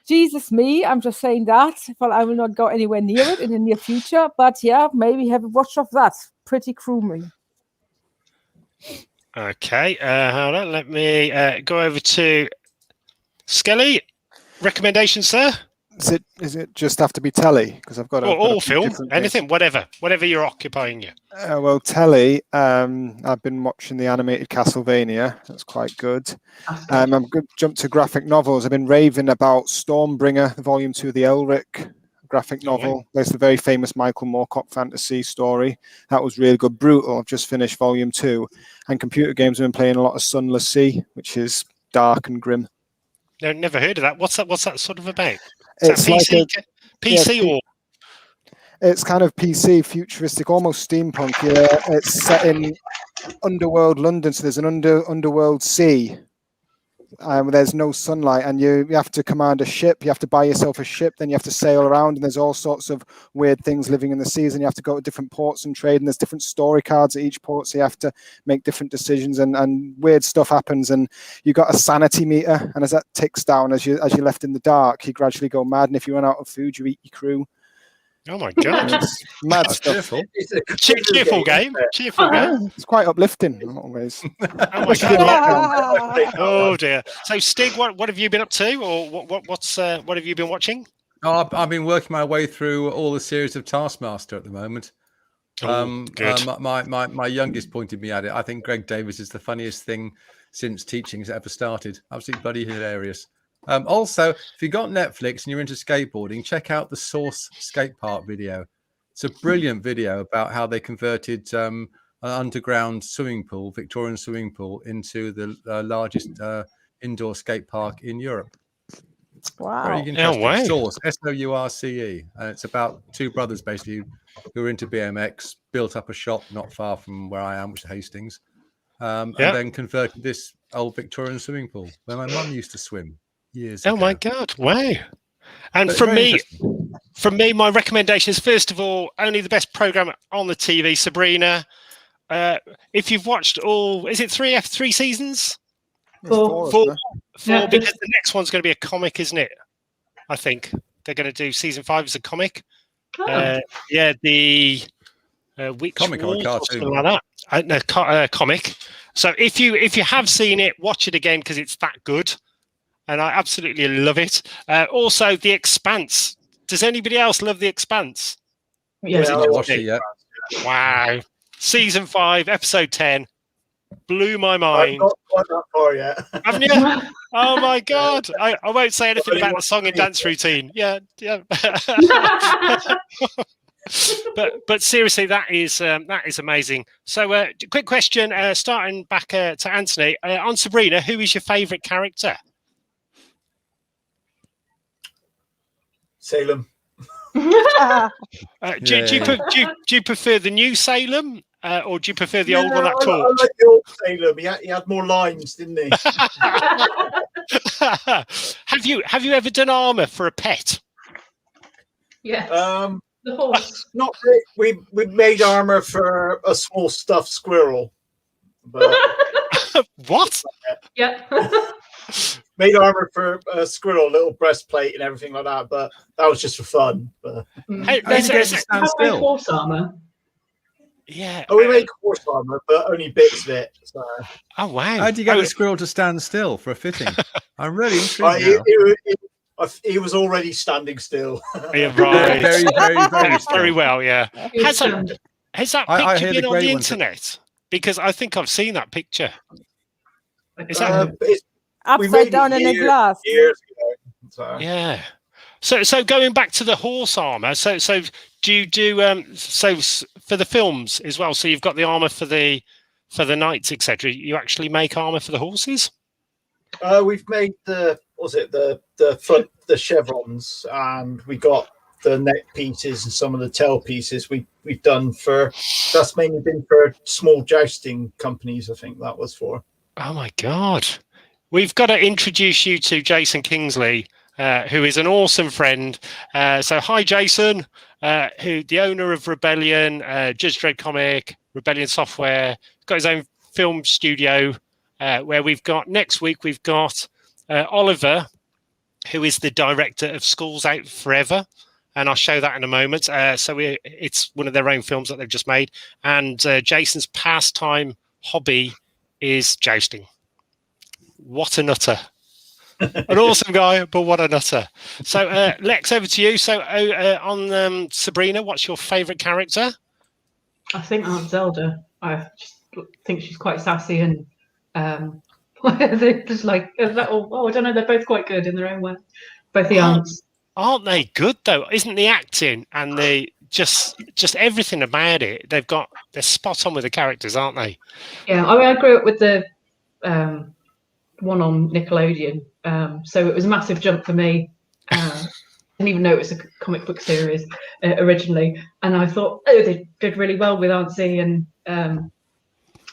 Jesus me, I'm just saying that. Well, I will not go anywhere near it in the near future. But yeah, maybe have a watch of that. Pretty croomy. Okay, hold on. Let me go over to Skelly. Recommendations, sir? Is it just have to be telly? Because I've got Or a few film, different anything, whatever you're occupying you. well, telly. I've been watching the animated Castlevania. That's quite good. I'm going to jump to graphic novels. I've been raving about Stormbringer, Volume 2 of the Elric graphic novel. There's the very famous Michael Moorcock fantasy story. That was really good. Brutal. I've just finished Volume 2. And computer games, I've been playing a lot of Sunless Sea, which is dark and grim. No, never heard of that. What's that sort of about? It's like PC or it's kind of PC, futuristic, almost steampunk. Yeah, it's set in underworld London, so there's an underworld sea. There's no sunlight, and you have to command a ship. You have to buy yourself a ship, then you have to sail around, and there's all sorts of weird things living in the seas, and you have to go to different ports and trade, and there's different story cards at each port, so you have to make different decisions, and weird stuff happens, and you got a sanity meter, and as that ticks down, as you're left in the dark, you gradually go mad, and if you run out of food, you eat your crew. oh my god, It's mad stuff. It's a cheerful game. Cheerful game. It's quite uplifting in a lot of ways. Oh my god. Oh dear. So Stig, what have you been up to, or what have you been watching? Oh, I've been working my way through all the series of Taskmaster at the moment. Good. My youngest pointed me at it. I think Greg Davis is the funniest thing since teaching has ever started. Absolutely bloody hilarious. Also, if you've got Netflix and you're into skateboarding, check out the Source skate park video. It's a brilliant video about how they converted an underground swimming pool, Victorian swimming pool, into the largest indoor skate park in Europe. Wow. Very interesting. wow. Source, Source. And it's about two brothers basically who are into BMX, built up a shop not far from where I am, which is Hastings, and then converted this old Victorian swimming pool where my mum used to swim years ago. Oh my god! Wow. And But from very me, my recommendation is, first of all, only the best program on the TV, Sabrina. If you've watched all, is it three seasons? Four. Four, Yeah. because the next one's going to be a comic, isn't it? I think they're going to do season 5 as a comic. Oh. The Witch Comic or a Wars cartoon? something like that. No, comic. So if you have seen it, watch it again because it's that good, and I absolutely love it. Also, The Expanse. Does anybody else love The Expanse? Yeah. I haven't watched it yet. Wow. Season 5, episode 10. Blew my I've mind. not got that far yet. Haven't you? Oh my god! I won't say anything about the song and dance routine. Yeah. but seriously, that is amazing. So, quick question, starting back to Anthony on Sabrina. Who is your favourite character? Salem. Do you prefer the new Salem, or do you prefer the old one that I talked? like the old Salem. He had more lines, didn't he? Have you ever done Armour for a pet? Yes. The horse. Not really. We made armor for a small stuffed squirrel. But What? Yeah. made armor for a squirrel, little breastplate and everything like that. But that was just for fun. But Hey, How did you get is to it- stand Have made still? horse armor. yeah. we make horse armor, but only bits of it. So Oh wow. How do you get Oh, the squirrel to stand still for a fitting? I'm really Right, intrigued now. he was already standing still. yeah, right. Very, very, very still. Very well, yeah. He was Has that, stunned. has that I picture hear the been on grey the ones that- internet? Because I think I've seen that picture. Is that- We Upside made it down in a years- glass. years ago. So. Yeah. So going back to the horse armor. So do you do for the films as well? So you've got the armor for the knights, etc. You actually make armor for the horses? We've made the front, the chevrons, and we got the neck pieces and some of the tail pieces we've done for. That's mainly been for small jousting companies. I think that was for. Oh my god. We've got to introduce you to Jason Kingsley, who is an awesome friend. So hi Jason, who the owner of Rebellion, Judge Dredd Comic, Rebellion Software, got his own film studio where we've got next week we've got Oliver, who is the director of Schools Out Forever, and I'll show that in a moment. It's one of their own films that they've just made, and Jason's pastime hobby is jousting. What a nutter. An awesome guy, but what a nutter. So Lex, over to you. So on Sabrina, what's your favorite character? I think Aunt Zelda. I just think she's quite sassy and they're just like, I don't know, they're both quite good in their own way. Both the aunts. Aren't they good though? Isn't the acting and the just everything about it? They're spot on with the characters, aren't they? Yeah, I mean, I grew up with the one on Nickelodeon, so it was a massive jump for me. Didn't even know it was a comic book series originally, and I thought, oh, they did really well with Auntie and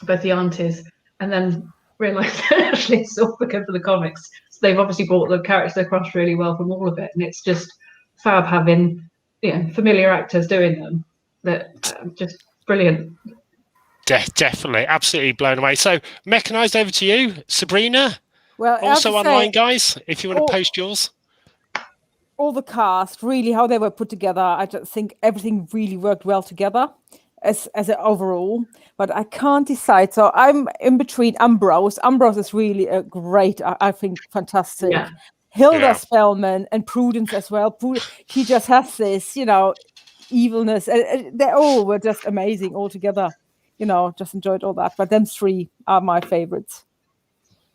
both the aunties, and then realised actually it's all because of the comics. So they've obviously brought the characters across really well from all of it, and it's just fab having familiar actors doing them. That just brilliant. Definitely, absolutely blown away. So Mechanized, over to you, Sabrina. Well, I have Also to online, say, guys, if you want to post yours. all the cast, really how they were put together, I just think everything really worked well together as an overall. But I can't decide. So I'm in between Ambrose. Ambrose is really a great, I think, fantastic. Yeah. Hilda Yeah. Spellman and Prudence as well. He just has this, evilness. They all were just amazing all together. Just enjoyed all that. But them three are my favorites.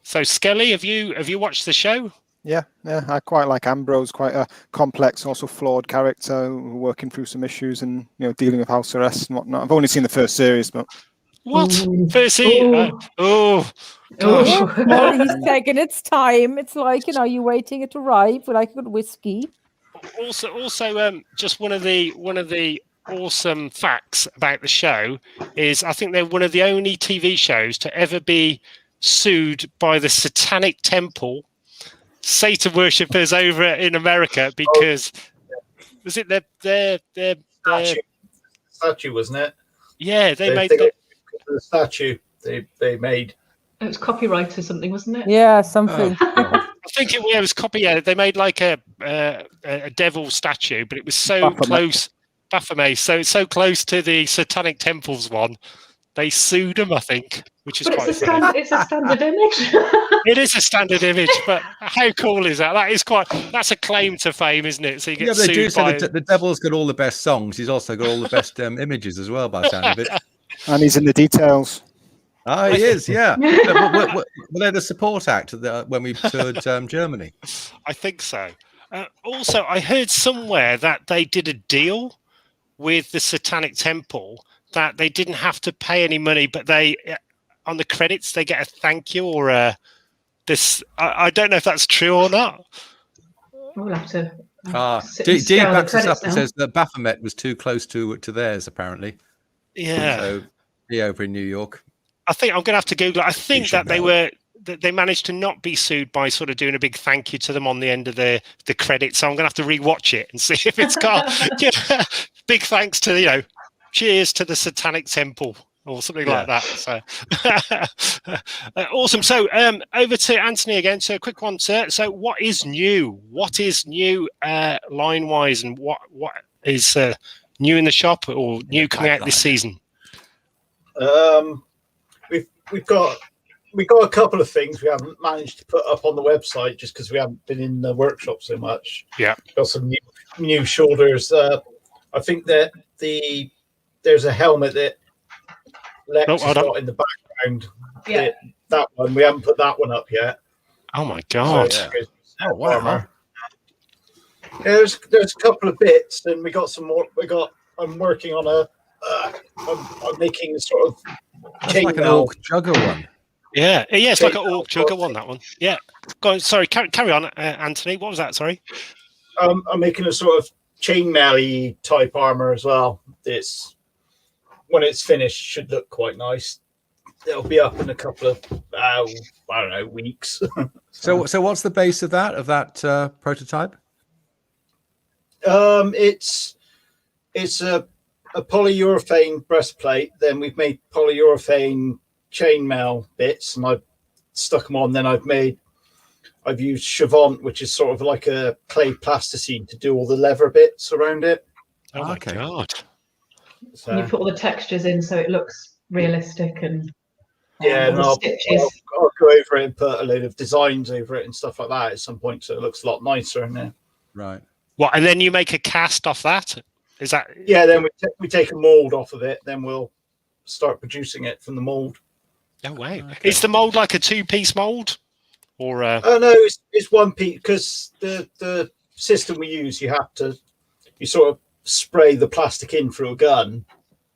So Skelly, have you watched the show? Yeah, I quite like Ambrose, quite a complex, also flawed character, working through some issues and dealing with house arrest and whatnot. I've only seen the first series, but What? Ooh. First season? Ooh. Gosh. Well, he's taking its time. It's like, you waiting it to arrive with like a good whiskey. Also, just one of the awesome facts about the show is I think they're one of the only TV shows to ever be sued by the Satanic Temple, Satan worshippers over in America, because was it their Statue, wasn't it? yeah they made got the, the statue they made. It was copyright or something, wasn't it? Yeah, something. I think it was copy. Yeah, they made like a devil statue, but it was so Baphomet. close. Baphomet, so close to the Satanic Temples one, they sued them, I think, which is But quite it's funny. a standard image. It is a standard image, but how cool is that? That's a claim to fame, isn't it? So you get Yeah, but they do sued by. say the devil's got all the best songs. He's also got all the best images as well, by the sound of it. and he's in the details. Ah, he is, yeah. Were they the support act when we toured Germany? I think so. Also, I heard somewhere that they did a deal with the Satanic Temple that they didn't have to pay any money, but they on the credits they get a thank you or this. I don't know if that's true or not. We'll have to. Dean scale the backs us up credits and now. says that Baphomet was too close to theirs, apparently. Yeah. So, he over in New York. I think I'm going to have to Google it. I think should that they know. were they managed to not be sued by sort of doing a big thank you to them on the end of the credits. So I'm going to have to rewatch it and see if it's got big thanks to, cheers to the Satanic Temple or something like that. So awesome. So over to Anthony again. So a quick one, sir. So what is new? What is new line wise, and what is new in the shop or new coming out this season? We've got a couple of things we haven't managed to put up on the website just because we haven't been in the workshop so much. Yeah, got some new shoulders. I think that there's a helmet that Lex has got in the background. Yeah, that one we haven't put that one up yet. Oh my god! So, oh wow! Yeah, there's a couple of bits, and we got some more. I'm working on I'm making a sort of like an orc jugger one. Yeah, it's like an orc jugger one. That one. Yeah. Go on. Sorry, carry on, Anthony. What was that? Sorry. I'm making a sort of chainmail-y type armor as well. When it's finished, should look quite nice. It'll be up in a couple of I don't know, weeks. So what's the base of that prototype? It's a polyurethane breastplate. Then we've made polyurethane chainmail bits, and I've stuck them on. Then I've used Chavant, which is sort of like a clay plasticine, to do all the leather bits around it. Oh my god! So you put all the textures in so it looks realistic and I'll go over it and put a load of designs over it and stuff like that at some point, so it looks a lot nicer in there. Right. What? And then you make a cast off that? Is that? Yeah. Then we take a mold off of it. Then we'll start producing it from the mold. Oh wow! Okay. Is the mold like a 2-piece mold, or? Oh no, it's 1 piece, because the system we use, you sort of spray the plastic in through a gun.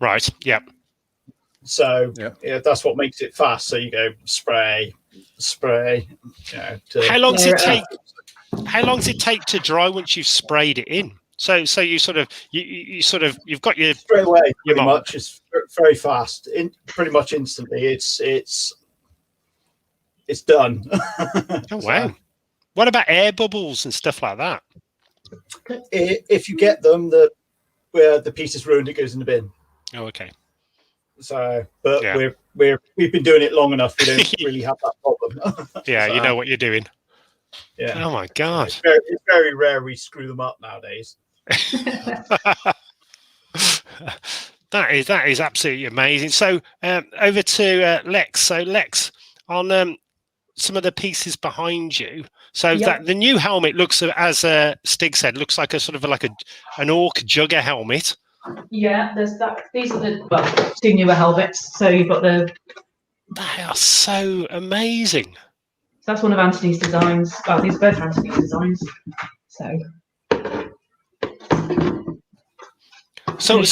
Right. Yep. So that's what makes it fast. So you go spray. How long does it take? How long does it take to dry once you've sprayed it in? So you sort of you've got your straight away. Pretty much, it's very fast. Pretty much instantly. It's done. Oh wow! What about air bubbles and stuff like that? If you get them, where the piece is ruined, it goes in the bin. Oh, okay. So, but we've been doing it long enough. We don't really have that problem. Yeah, you know what you're doing. Yeah. Oh my god. It's very rare we screw them up nowadays. That is absolutely amazing. So over to Lex. So Lex, on some of the pieces behind you. So that the new helmet looks, as Stig said, looks like a sort of like an orc jugger helmet. Yeah, there's that. These are the 2 newer helmets. So you've got They are so amazing. So that's one of Anthony's designs. Well, these are both Anthony's designs. So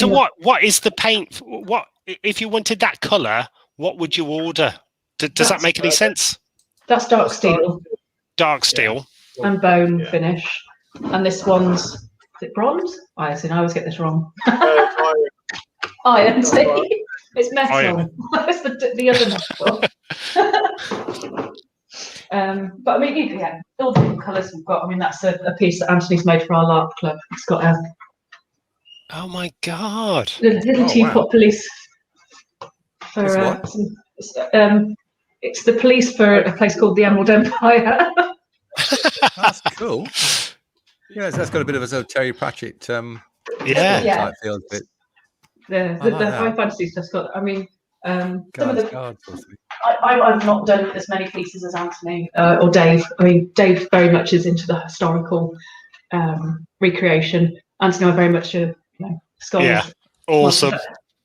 what is the paint? What if you wanted that color? What would you order? Does that make any sense? That's dark steel. Dark steel and bone finish. And this one's, is it bronze? I always get this wrong. Iron. It's metal. Iron. It's the other metal. But I mean, all the different colours we've got. I mean, that's a piece that Anthony's made for our LARP club. It's got a. Oh my god! Little teapot police. For it's the police for a place called the Emerald Empire. That's cool. Yeah, that's got a bit of a sort of Terry Pratchett. Type feel to it. The high fantasy stuff's got. I mean, some of the. I've not done as many pieces as Anthony or Dave. I mean, Dave very much is into the historical recreation. Anthony, I'm very much a scholar. Yeah, awesome.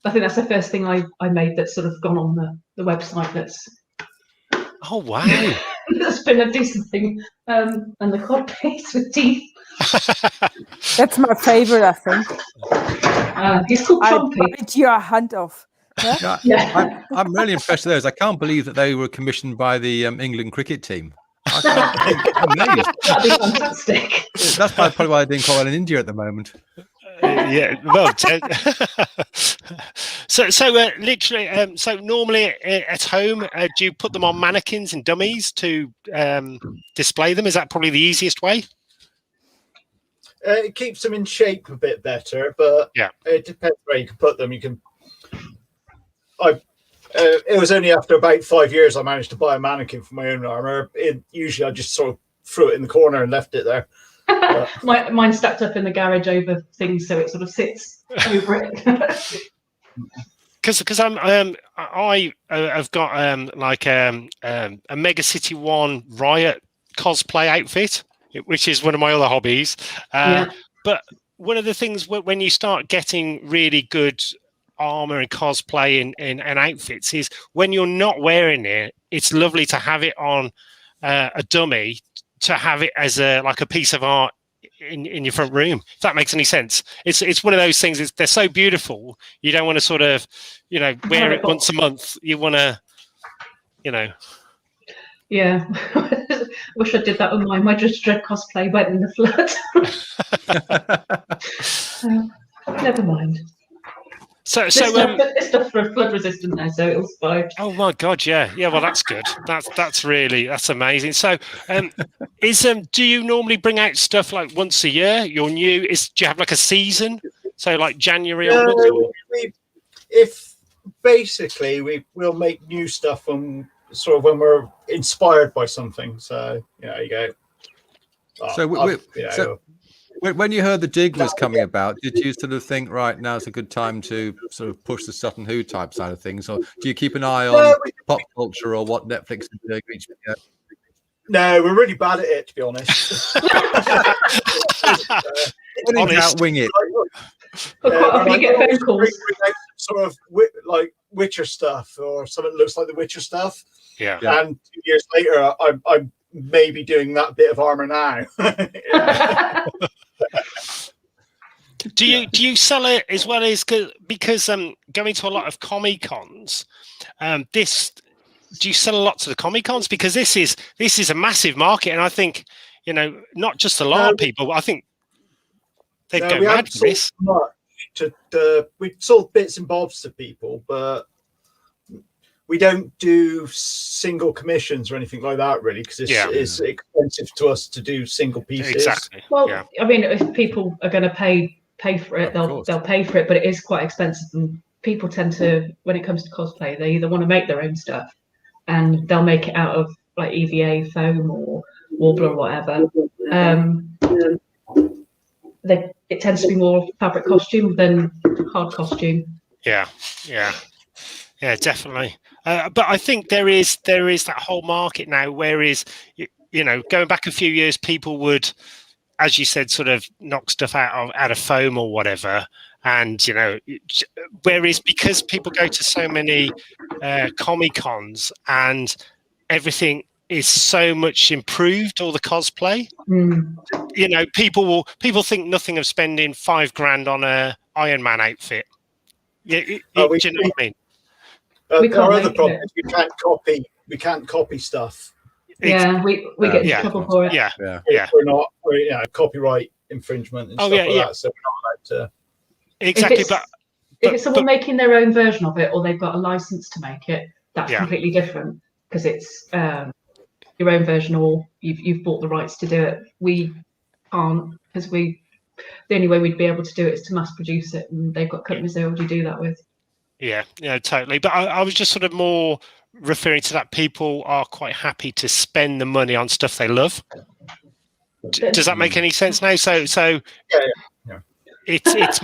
I think that's the first thing I made that's sort of gone on the website. That's. Oh wow! That's been a decent thing. And the cod piece with teeth. That's my favorite, I think. He's called Trumpy. I bite your hand off. Yeah? I'm really impressed with those. I can't believe that they were commissioned by the England cricket team. That'd be fantastic. That's probably why they're doing quite well in India at the moment. Yeah, well, so literally, so normally at home, do you put them on mannequins and dummies to display them? Is that probably the easiest way? It keeps them in shape a bit better, but Yeah, it depends where you can put them. You can. It was only after about 5 years I managed to buy a mannequin for my own armor. Usually I just sort of threw it in the corner and left it there. Mine's stacked up in the garage over things, so it sort of sits over it. Because I've got like a Mega City 1 Riot cosplay outfit, which is one of my other hobbies. But one of the things when you start getting really good armor and cosplay and outfits is when you're not wearing it, it's lovely to have it on a dummy, to have it as like a piece of art in your front room, if that makes any sense. It's one of those things, they're so beautiful, you don't want to sort of, wear it once a month. You want to, Yeah. Wish I did that with mine. My Judge Dredd cosplay went in the flood. Never mind. So this stuff for flood resistant there, so it'll survive. Oh my god, yeah. Well, that's good. That's amazing. So, do you normally bring out stuff like once a year? You're new. Do you have like a season? So like January onwards? We'll make new stuff when we're inspired by something. So you go. When you heard the dig was coming about, did you sort of think, right, now's a good time to sort of push the Sutton Who type side of things, or do you keep an eye on pop culture or what Netflix is doing each video? No, we're really bad at it, to be honest. Wing it. You get phone calls. Sort of like Witcher stuff or something that looks like the Witcher stuff. Yeah. And 2 years later, I'm maybe doing that bit of armor now. Do you sell it as well as because going to a lot of Comic Cons? Do you sell a lot to the Comic Cons, because this is a massive market, and I think not just a lot of people. I think they'd go mad for this. We sold bits and bobs to people, but we don't do single commissions or anything like that, really, because it's expensive to us to do single pieces. Exactly. Well, I mean, if people are going to pay for it, they'll pay for it, but it is quite expensive. And people tend to, when it comes to cosplay, they either want to make their own stuff, and they'll make it out of like EVA foam or Warbler or whatever. It tends to be more fabric costume than hard costume. Yeah, definitely. But I think there is that whole market now. Whereas, going back a few years, people would, as you said, sort of knock stuff out of foam or whatever. And whereas because people go to so many Comic Cons and everything is so much improved, all the cosplay. People think nothing of spending $5,000 on a Iron Man outfit. Do you know what I mean? Our other problem is we can't copy stuff. Yeah, we get in trouble for it. Yeah. We're copyright infringement and stuff like that, so we're not allowed to. Exactly, if it's someone making their own version of it, or they've got a license to make it, that's completely different, because it's your own version, or you've bought the rights to do it. We can't, because the only way we'd be able to do it is to mass produce it, and they've got companies they already do that with. Yeah, totally. But I was just sort of more referring to that people are quite happy to spend the money on stuff they love. Does that make any sense now? So yeah. It's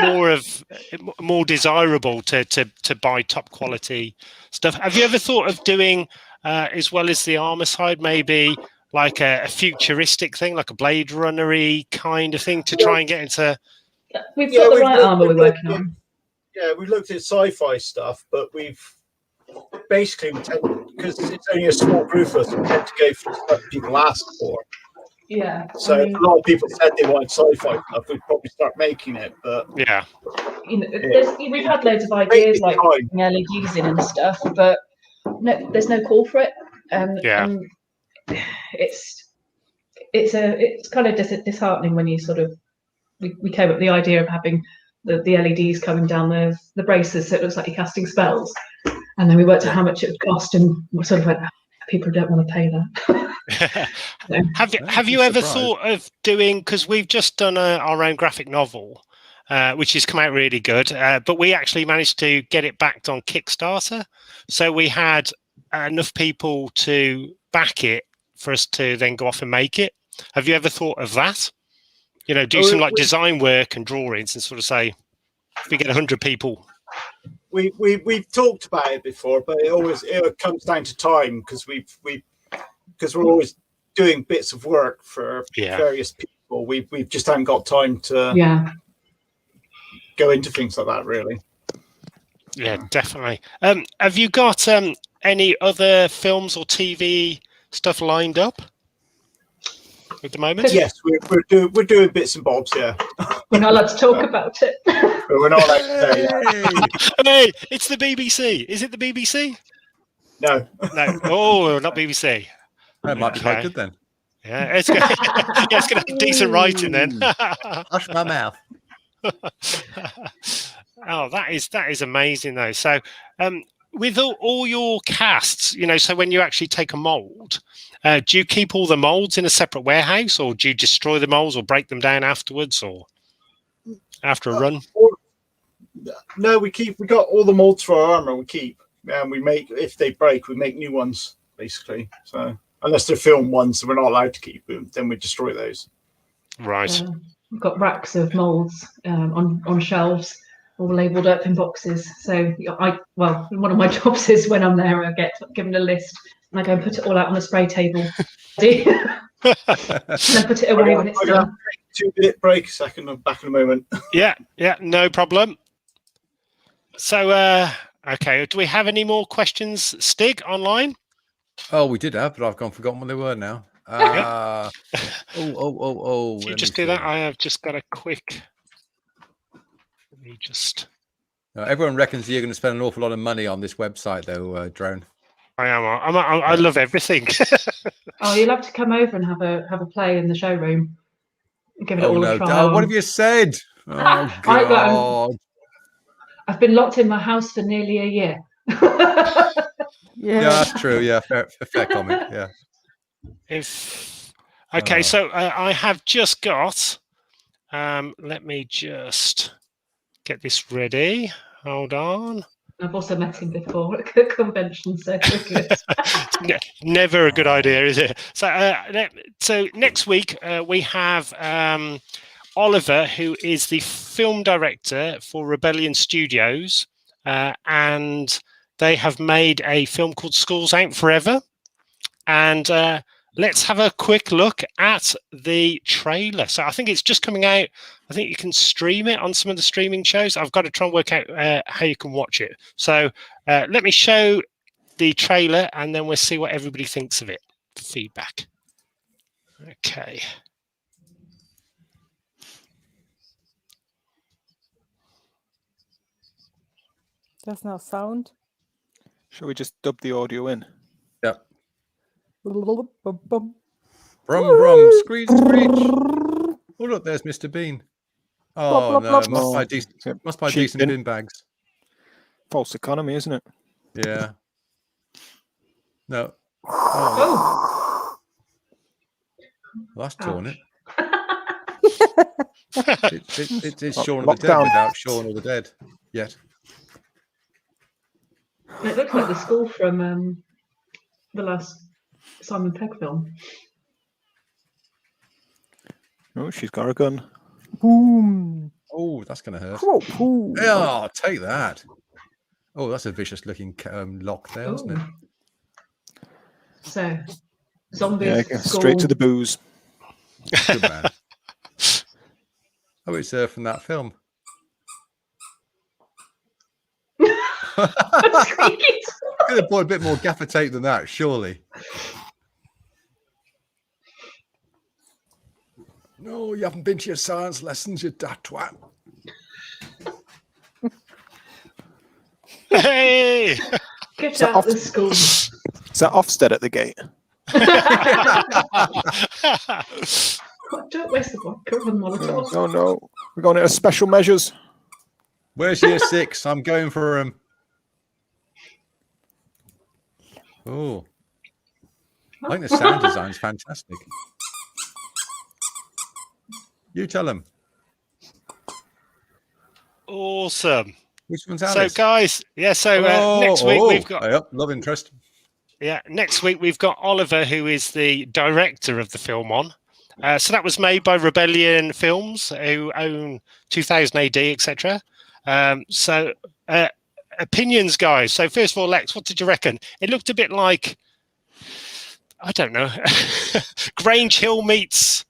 more desirable to buy top quality stuff. Have you ever thought of doing, as well as the armor side, maybe like a futuristic thing, like a Blade Runner-y kind of thing, to try and get into? We've got the right armor we're working on. Yeah, we looked at sci-fi stuff, but we've basically, because it's only a small group of us, we tend to go for stuff people ask for. Yeah. So a lot of people said they wanted sci-fi stuff. We'd probably start making it, but yeah. We've had loads of ideas like LEDs in and stuff, but no, there's no call for it. It's kind of disheartening when you sort of we came up with the idea of having the LEDs coming down the braces, so it looks like you're casting spells. And then we worked out how much it would cost, and we sort of went, people don't want to pay that. Have you ever thought of doing, because we've just done our own graphic novel, which has come out really good, but we actually managed to get it backed on Kickstarter. So we had enough people to back it for us to then go off and make it. Have you ever thought of that? You know, do some like design work and drawings and sort of say, if we get 100 people. We've talked about it before, but it comes down to time, because we're always doing bits of work for various people. We just haven't got time to go into things like that, really. Yeah, definitely. Have you got any other films or TV stuff lined up at the moment? Yes, we're doing bits and bobs. Yeah, we're not allowed to talk about it. But we're not allowed to say. Hey, it's the BBC. Is it the BBC? No. Oh, not BBC. That might be quite good then. Yeah, it's going to have decent writing then. Hush my mouth. Oh, that is amazing though. So, with all your casts, you know, so when you actually take a mold, do you keep all the molds in a separate warehouse, or do you destroy the molds or break them down afterwards, or after a run? No, we got all the molds for our armor. We keep, and we make, if they break, we make new ones basically. So unless they're film ones, so we're not allowed to keep them, then we destroy those. Right. We've got racks of molds on shelves, all labelled up in boxes. So one of my jobs is when I'm there, I get given a list and I go and put it all out on the spray table. And then put it away when it's done. 2-minute break, second. I'm back in a moment. Yeah, no problem. So, okay, do we have any more questions, Stig, online? Oh, we did have, but I've forgotten what they were now. If you just do that, I have just got a quick. Let me just. Everyone reckons you're going to spend an awful lot of money on this website, though, Drone. I am. I love everything. Oh, you'll have to come over and have a play in the showroom. Give it all a try. Oh, what have you said? Oh God! I've been locked in my house for nearly a year. Yeah, that's true. Yeah, fair comment. Yeah. So I have just got. Let me just get this ready. Hold on. I've also met him before at a convention, so good. Never a good idea, is it? So next week we have Oliver, who is the film director for Rebellion Studios, and they have made a film called Schools Ain't Forever. And let's have a quick look at the trailer. So I think it's just coming out. I think you can stream it on some of the streaming shows. I've got to try and work out how you can watch it. So let me show the trailer and then we'll see what everybody thinks of it. Feedback. Okay. There's no sound. Shall we just dub the audio in? Yep. Bum, Brum, brum, screech, screech. Oh, look, there's Mr. Bean. Oh, no, must buy decent bin bags. False economy, isn't it? Yeah. No. Oh. Well, that's torn it. It's Shaun of the Dead without Shaun of the Dead yet. It looks like the school from the last Simon Pegg film. Oh, she's got a gun. Boom. Oh, that's going to hurt. Oh, yeah, take that. Oh, that's a vicious looking lock there, isn't it? So, zombies. Yeah, straight to the booze. Good man. Oh, it's from that film. Could have bought a bit more gaffer tape than that, surely. No, you haven't been to your science lessons, you dat twat. Hey! Get out of the school. Is that Ofsted at the gate? Don't waste the vodka on Molotov. No, we're going into special measures. Where's year 6? I'm going for him. Oh, I think the sound design's fantastic. You tell him. Awesome. Which one's So, Alice? guys, next week we've got Yep, love interest. next week we've got Oliver, who is the director of the film on. So that was made by Rebellion Films, who own 2000 AD, etc. Opinions, guys. So first of all, Lex, what did you reckon? It looked a bit like, I don't know, Grange Hill meets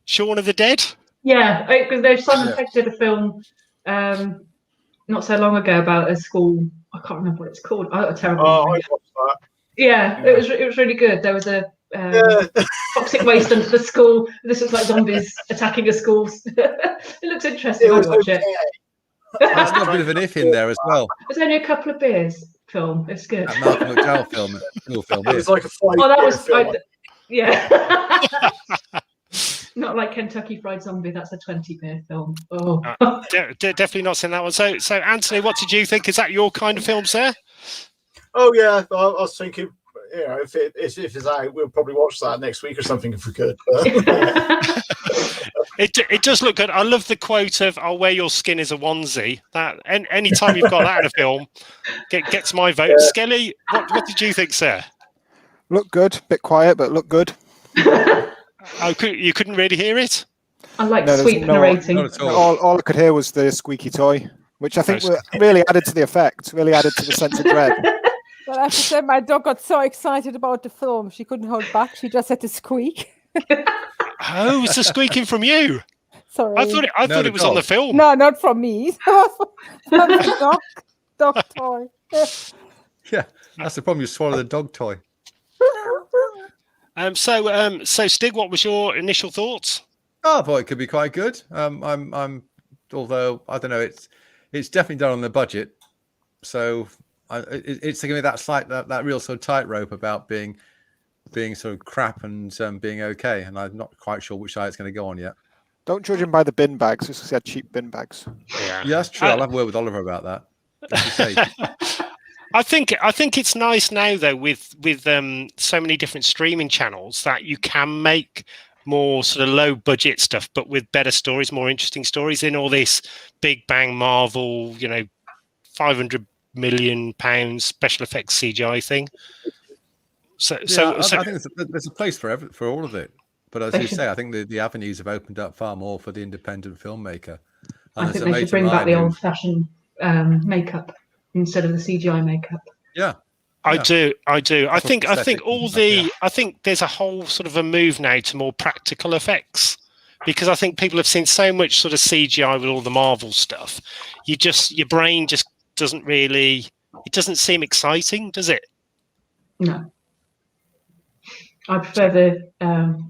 Shaun of the Dead. Yeah, because Simon Pegg did a film not so long ago about a school. I can't remember what it's called. I got a terrible I memory. watched that. Yeah, it was really good. There was a toxic waste under the school. This was like zombies attacking a school. It looks interesting. I'd watch it. That's got a bit of an if in there as well. It's only a couple of beers film. It's good. That Malcolm McDowell film. It was like a fight. Oh, that was film. yeah. Not like Kentucky Fried Zombie. That's a 20 beer film. Oh, Definitely not seen that one. So Anthony, what did you think? Is that your kind of film, sir? Oh yeah, I was thinking, if it's out, we'll probably watch that next week or something if we could. It does look good. I love the quote of "I'll wear your skin as a onesie." That any time you've got that in a film, gets my vote. Skelly, what did you think, sir? Look good, bit quiet, but look good. Oh, you couldn't really hear it? I like sweet narrating. Not at all. All I could hear was the squeaky toy, which I think really added to the effect, really added to the sense of dread. Well, I have to say, my dog got so excited about the film, she couldn't hold back. She just had to squeak. Oh, it's a squeaking from you. Sorry. I thought it was on the film. No, not from me. From the dog toy. Yeah, that's the problem. You swallow the dog toy. So Stig, what was your initial thoughts? Oh, I thought it could be quite good. Although I don't know, it's definitely done on the budget. So it's giving me that real sort of tightrope about being sort of crap and being okay, and I'm not quite sure which side it's going to go on yet. Don't judge him by the bin bags. Just said cheap bin bags. Yeah, that's true. I'll have a word with Oliver about that. I think it's nice now though with so many different streaming channels that you can make more sort of low budget stuff, but with better stories, more interesting stories in all this big bang Marvel, £500 million special effects CGI thing. So I think there's a place for all of it. But as you say, I think the avenues have opened up far more for the independent filmmaker. And I think they should bring back the old-fashioned makeup instead of the CGI makeup. Yeah. I do. I think there's a whole sort of a move now to more practical effects, because I think people have seen so much sort of CGI with all the Marvel stuff. Your brain just doesn't really, it doesn't seem exciting, does it? No. I prefer the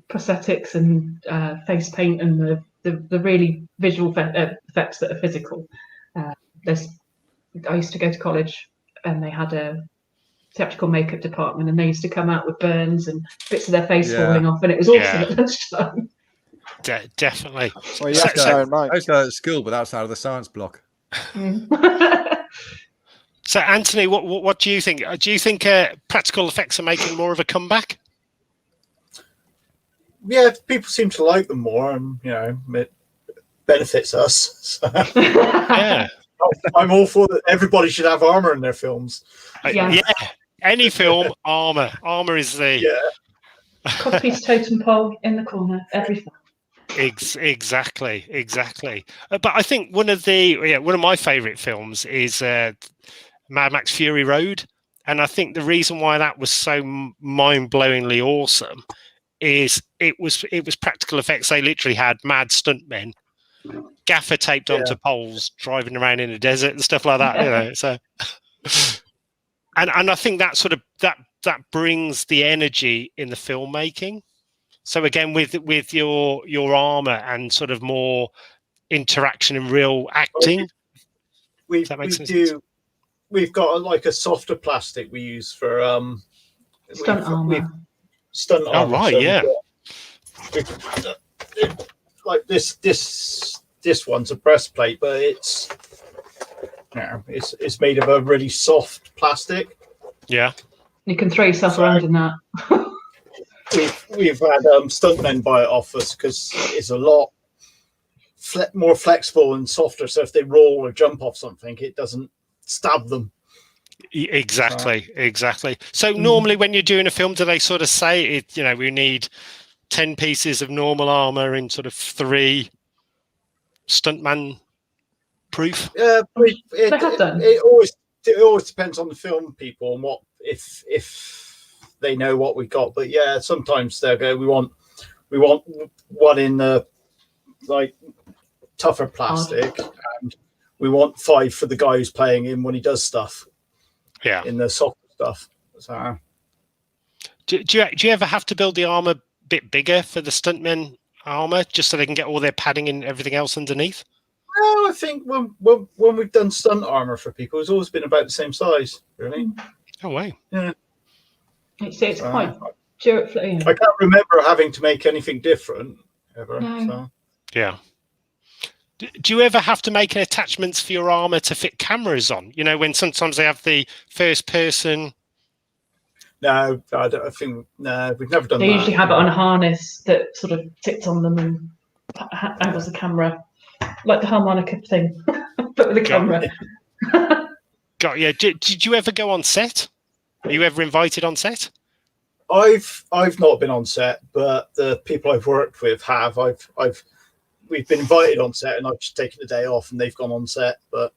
prosthetics and face paint and the really visual effects that are physical. I used to go to college and they had a theatrical makeup department, and they used to come out with burns and bits of their face falling off, and it was awesome at lunchtime. Definitely. Well, you have to bear in mind. I used to at school, but outside of the science block. So, Anthony, what do you think? Do you think practical effects are making more of a comeback? Yeah, people seem to like them more, and it benefits us. So. Yeah, I'm all for that. Everybody should have armor in their films. Yeah. Any film, armor. Armor is the codpiece totem pole in the corner every film. Exactly. But I think one of my favourite films is Mad Max Fury Road, and I think the reason why that was so mind-blowingly awesome is it was practical effects. They literally had mad stuntmen gaffer taped onto poles driving around in the desert and stuff like that. So and I think that sort of that brings the energy in the filmmaking. So again, with your armor and sort of more interaction and real acting. We've got like a softer plastic we use for stunt armor. Stunt armor. Oh right, like this one's a breastplate, but it's it's made of a really soft plastic. Yeah. You can throw yourself around in that. We've had stuntmen buy it off us because it's a lot more flexible and softer. So if they roll or jump off something, it doesn't stab them. Exactly. So normally when you're doing a film, do they sort of say it? You know, we need 10 pieces of normal armor in sort of 3 stuntman proof? It always depends on the film people and what if they know what we got. But yeah, sometimes they'll go, we want one in the like tougher plastic, and we want 5 for the guy who's playing him when he does stuff. Yeah, in the soft stuff. So, do you ever have to build the armor a bit bigger for the stuntmen armor just so they can get all their padding and everything else underneath? No, I think when we've done stunt armor for people, it's always been about the same size, really. Oh, wow. Yeah. It's quite durable. I can't remember having to make anything different ever. No. So. Yeah. Do you ever have to make attachments for your armor to fit cameras on? You know, when sometimes they have the first person. No, I think we've never done that. They usually have it on a harness that sort of sits on them and angles the camera, like the harmonica thing, but with a camera. Got you. Did you ever go on set? Are you ever invited on set? I've not been on set, but the people I've worked with have. We've been invited on set, and I've just taken a day off, and they've gone on set. But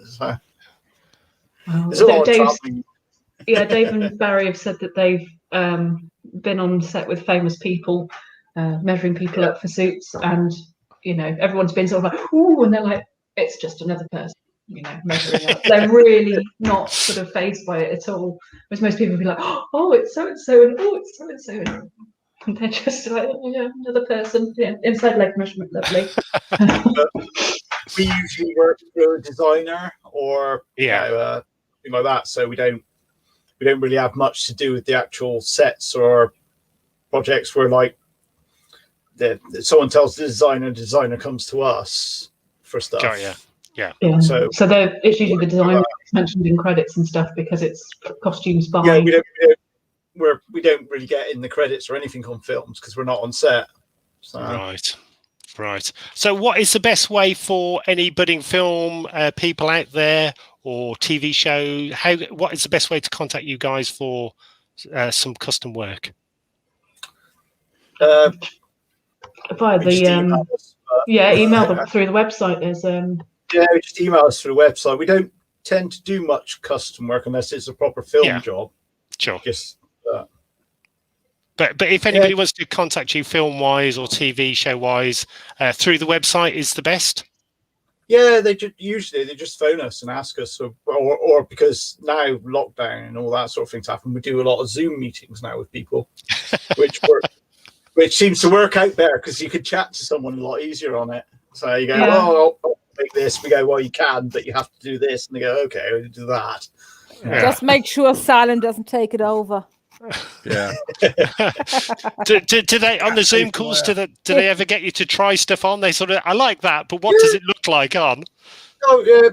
so, there's a lot of traveling. Yeah, Dave and Barry have said that they've been on set with famous people, measuring people up for suits, and you know everyone's been sort of like, "Ooh," and they're like, "It's just another person." You know, measuring up. They're really not sort of phased by it at all. Whereas most people would be like, "Oh, it's so and so," and "Oh, it's so and so," and they're just like, "Oh, yeah, another person." Yeah, inside leg measurement, lovely. We usually work through a designer or thing like that, so we don't really have much to do with the actual sets or projects. Where like someone tells the designer comes to us for stuff. Got you. Yeah. So it's usually the designer mentioned in credits and stuff because it's costumes by. Yeah, we don't really get in the credits or anything on films because we're not on set. So. Right. So, what is the best way for any budding film people out there or TV show? What is the best way to contact you guys for some custom work? Via the email them through the website. Just email us through the website. We don't tend to do much custom work unless it's a proper film job. Sure. Just. But if anybody wants to contact you film wise or TV show wise, through the website is the best. Yeah, they just phone us and ask us, or because now lockdown and all that sort of things happen, we do a lot of Zoom meetings now with people, which seems to work out better because you could chat to someone a lot easier on it. So you go, I'll make this. We go, well, you can, but you have to do this, and they go, okay, we'll do that. Yeah. Just make sure Salem doesn't take it over. Yeah. do they on the Zoom calls? Do they ever get you to try stuff on? They sort of, I like that, but what does it look like on? Oh yeah,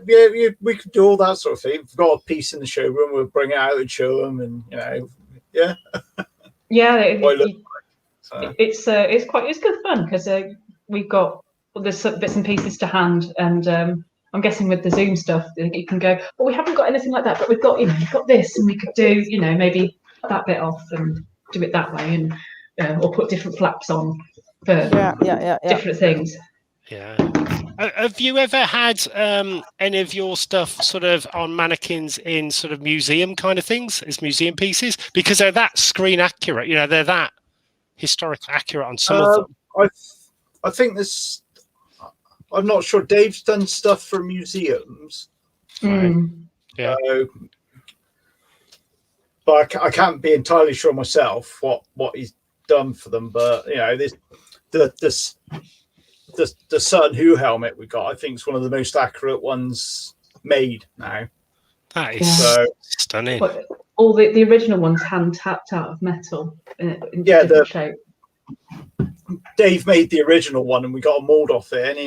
we could do all that sort of thing. We've got a piece in the showroom. We'll bring it out and show them, and it's good fun because we've got there's some bits and pieces to hand, and I'm guessing with the Zoom stuff, you can go, well, we haven't got anything like that, but we've got we've got this, and we could do maybe that bit off and do it that way, and or put different flaps on for different things. Yeah. Have you ever had any of your stuff sort of on mannequins in sort of museum kind of things, as museum pieces? Because they're that screen accurate, they're that historically accurate on some of them. I think this. I'm not sure. Dave's done stuff for museums. Right. Yeah. But I can't be entirely sure myself what he's done for them. But the Sun Who helmet we got, I think, is one of the most accurate ones made now. That is stunning. But all the original ones hand tapped out of metal in different shape. Dave made the original one, and we got a mold off it, and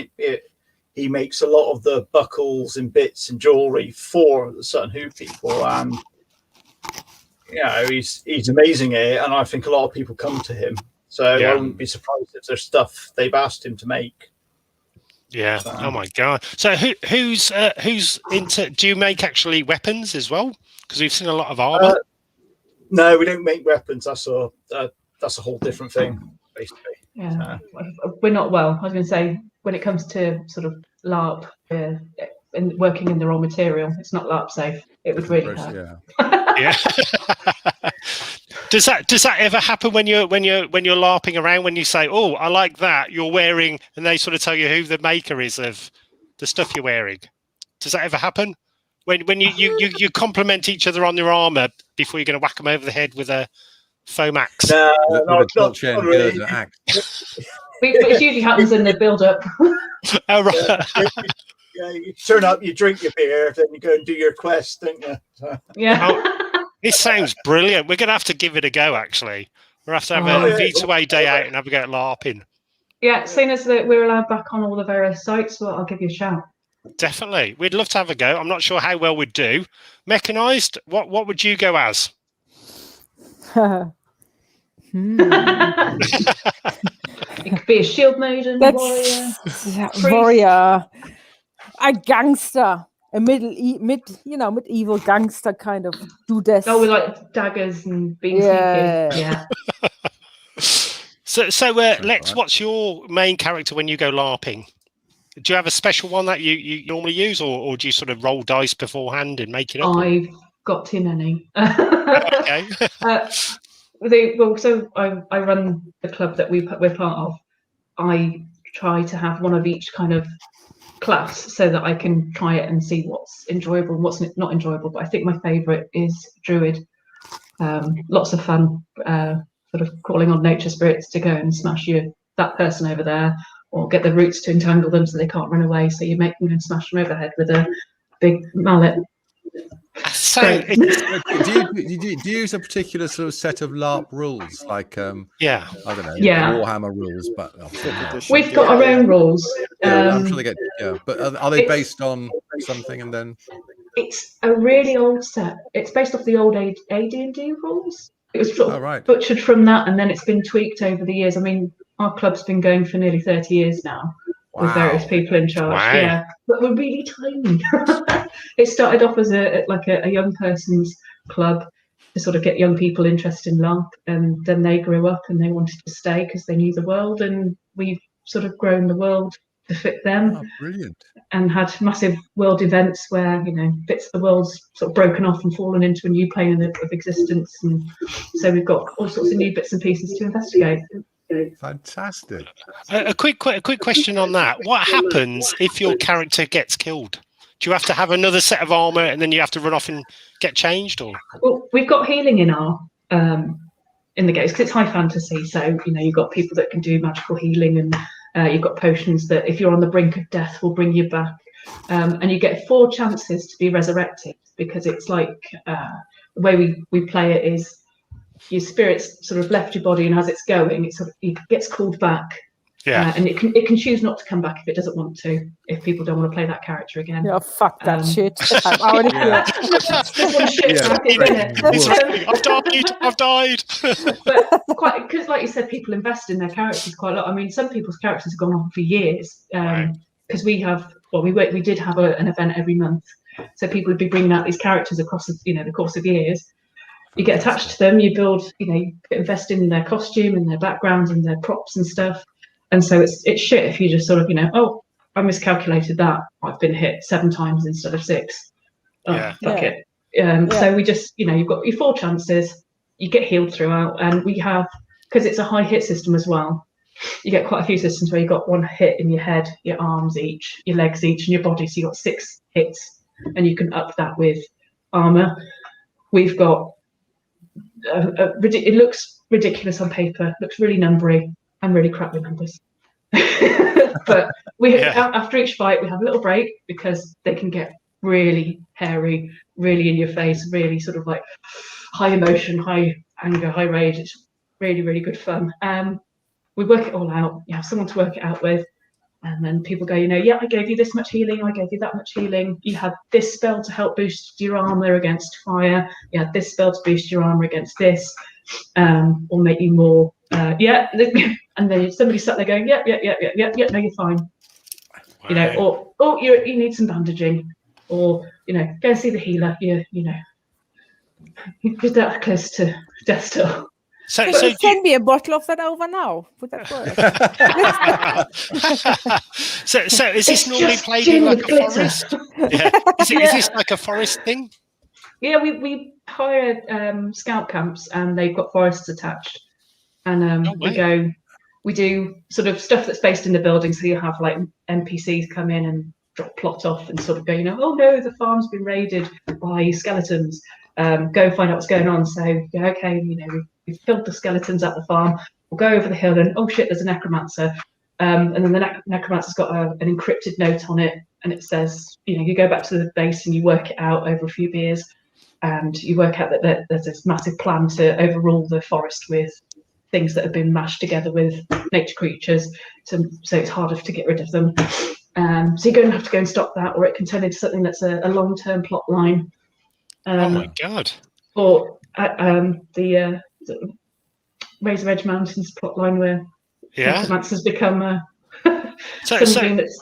he makes a lot of the buckles and bits and jewelry for the Sutton Hoo people, and he's amazing at it, and I think a lot of people come to him. So I wouldn't be surprised if there's stuff they've asked him to make. Yeah. Oh my God. So who's into? Do you make actually weapons as well? Because we've seen a lot of armor. No, we don't make weapons. That's a whole different thing, basically. Yeah, we're not well. I was going to say, when it comes to sort of LARP and working in the raw material, it's not LARP safe. It would really hurt. Yeah. Does that ever happen when you're LARPing around, when you say, "Oh, I like that you're wearing," and they sort of tell you who the maker is of the stuff you're wearing? Does that ever happen? When you compliment each other on their armor before you're going to whack them over the head with a foam axe? No, not really. It usually happens in the build-up. Oh, right. You turn up, you drink your beer, then you go and do your quest, don't you? Yeah. Oh, it sounds brilliant. We're going to have to give it a go, actually. We'll have to have a V2A day out and have a go at LARPing. Yeah, as soon as we're allowed back on all the various sites, well, I'll give you a shout. Definitely. We'd love to have a go. I'm not sure how well we'd do. Mechanised, what would you go as? It could be a shield maiden, warrior, a gangster, a medieval gangster kind of do this. Oh, with like daggers and being sneaky. Yeah. So Lex, what's your main character when you go LARPing? Do you have a special one that you normally use, or do you sort of roll dice beforehand and make it up? I've got too many. Okay. So I run the club that we're part of. I try to have one of each kind of class so that I can try it and see what's enjoyable and what's not enjoyable. But I think my favourite is Druid. Lots of fun, sort of calling on nature spirits to go and smash that person over there, or get the roots to entangle them so they can't run away. So you make them and smash them over the head with a big mallet. So, do you use a particular sort of set of LARP rules, like I don't know, Warhammer rules? But we've got our own rules. I'm sure they get but are they based on something? And then it's a really old set. It's based off the old AD&D rules. It was sort of butchered from that, and then it's been tweaked over the years. I mean, our club's been going for nearly 30 years now. With various people in charge. Wow. Yeah, but we're really tiny. It started off as a young person's club to sort of get young people interested in LARP, and then they grew up and they wanted to stay because they knew the world, and we've sort of grown the world to fit them. Oh, brilliant. And had massive world events where, bits of the world's sort of broken off and fallen into a new plane of existence, and so we've got all sorts of new bits and pieces to investigate. Fantastic. A quick question on that. What happens if your character gets killed? Do you have to have another set of armor and then you have to run off and get changed, or? Well, we've got healing in our in the games because it's high fantasy. So you've got people that can do magical healing, and you've got potions that, if you're on the brink of death, will bring you back. And you get 4 chances to be resurrected, because it's like the way we play it is, your spirit's sort of left your body, and as it's going, it gets called back. Yeah. And it can choose not to come back if it doesn't want to, if people don't want to play that character again. Yeah, fuck that shit. I'm already I've died. But because, like you said, people invest in their characters quite a lot. I mean, some people's characters have gone on for years. Because we did have an event every month, so people would be bringing out these characters across the course of years. You get attached to them, you build, you invest in their costume and their backgrounds and their props and stuff. And so it's shit if you just sort of, oh, I miscalculated that. I've been hit 7 times instead of 6. Oh, fuck it. So we just, you've got your 4 chances, you get healed throughout. And we have, because it's a high hit system as well, you get quite a few systems where you've got 1 hit in your head, your arms each, your legs each, and your body. So you've got 6 hits, and you can up that with armor. We've got, it looks ridiculous on paper, looks really numbery. I'm really crap with numbers. But after each fight, we have a little break, because they can get really hairy, really in your face, really sort of like high emotion, high anger, high rage. It's really, really good fun. We work it all out. You have someone to work it out with. And then people go, yeah, I gave you this much healing, I gave you that much healing. You had this spell to help boost your armor against fire. You had this spell to boost your armor against this, or make you more. And then somebody sat there going, yeah, no, you're fine. Wow. Or you need some bandaging, or go and see the healer. You're that close to death still. So Could you send me a bottle of that over now? Would that work? so is this It's normally just played gin in like with a glitter. forest? Yeah. Is this like a forest thing? Yeah, we hire scout camps, and they've got forests attached, and we do sort of stuff that's based in the building. So you have like NPCs come in and drop plot off and sort of go, oh no, the farm's been raided by skeletons. Go and find out what's going on. So okay, we've killed the skeletons at the farm. We'll go over the hill and oh shit, there's a necromancer. And then the necromancer's got an encrypted note on it, and it says, you go back to the base and you work it out over a few beers, and you work out that there's this massive plan to overrule the forest with things that have been mashed together with nature creatures, so it's harder to get rid of them. So you're going to have to go and stop that, or it can turn into something that's a long-term plot line. Oh my god! Or the Razor Edge Mountains plotline where necromancers become something that's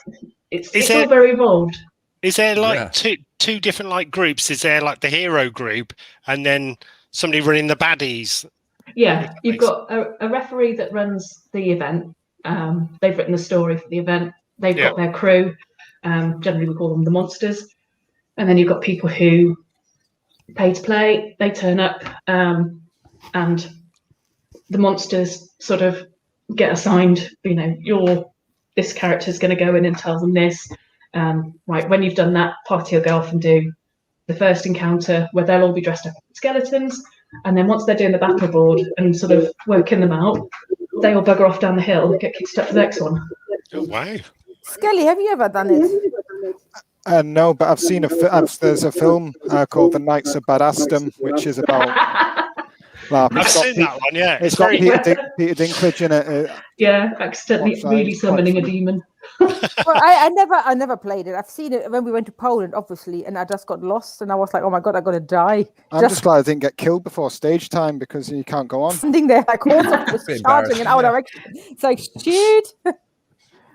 it's all very evolved. Is there like two different like groups? Is there like the hero group and then somebody running the baddies? Yeah, you've got a referee that runs the event. They've written the story for the event. They've got their crew. Generally, we call them the monsters. And then you've got people who pay to play. They turn up, and the monsters sort of get assigned. This character's going to go in and tell them this. Right, when you've done that, party will go off and do the first encounter where they'll all be dressed up as skeletons. And then once they're doing the battle board and sort of working them out, they all bugger off down the hill and get kicked up to the next one. Oh, wow. Skelly, have you ever done it? No, but I've seen there's a film called The Knights of Badassdom, which is about LARP. I've seen that one, yeah. It's got Peter Dinklage in it. Accidentally really summoning a demon. Well, I never played it. I've seen it when we went to Poland, obviously, and I just got lost, and I was like, "Oh my god, I'm gonna die!" I'm just glad I didn't get killed before stage time because you can't go on. Standing there, like just charging in our direction. It's like shoot.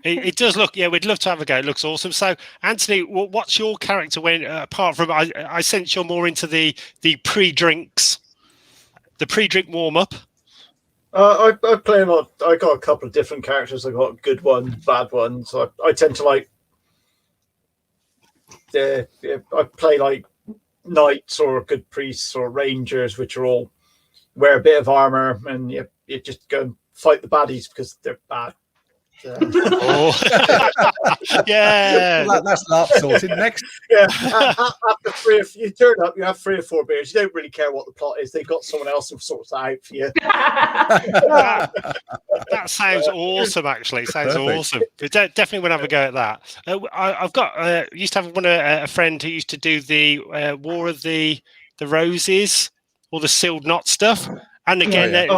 It does look, we'd love to have a go. It looks awesome. So, Anthony, what's your character when, apart from, I sense you're more into the pre-drinks, the pre-drink warm-up? I play a lot. I got a couple of different characters. I got good ones, bad ones. So I tend to like. I play like knights or good priests or rangers, which are all wear a bit of armor, and you just go and fight the baddies because they're bad. Yeah, that's LARP sorted. Next, after you turn up, you have 3 or 4 beers. You don't really care what the plot is. They've got someone else who sorts that out for you. That sounds awesome. Actually, sounds awesome. Definitely want to have a go at that. I've got used to have a friend who used to do the War of the Roses or the Sealed Knot stuff, and again,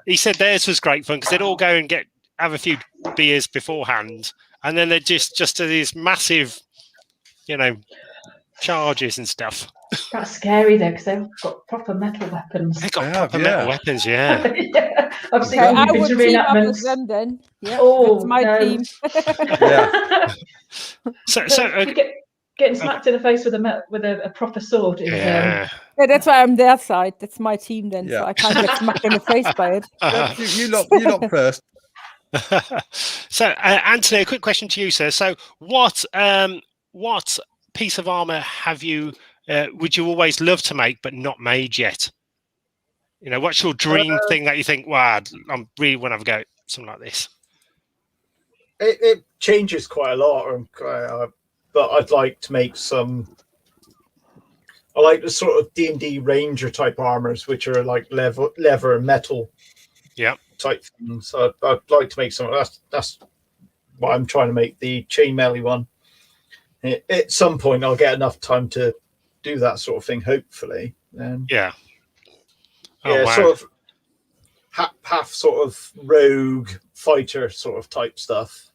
he said theirs was great fun because they'd all go and have a few beers beforehand, and then they're just to these massive, charges and stuff. That's scary though, because they've got proper metal weapons. They've got proper metal weapons, yeah. I've seen I would team up with reenactments. them then. Yeah, Oh, that's my team. So getting smacked in the face with a proper sword is Yeah, that's why I'm their side. That's my team then, so I can't get smacked in the face by it. you lot first. So, Anthony, a quick question to you, sir. So, what piece of armor have you? Would you always love to make but not made yet? What's your dream thing that you think? Wow, I really want to have a go at something like this. It changes quite a lot, but I'd like to make some. I like the sort of D&D Ranger type armors, which are like leather and metal. Yeah. Type things. So I'd like to make some. That's what I'm trying to make, the chainmail one. At some point, I'll get enough time to do that sort of thing. Hopefully, yeah. Oh, wow. Sort of half sort of rogue fighter sort of type stuff.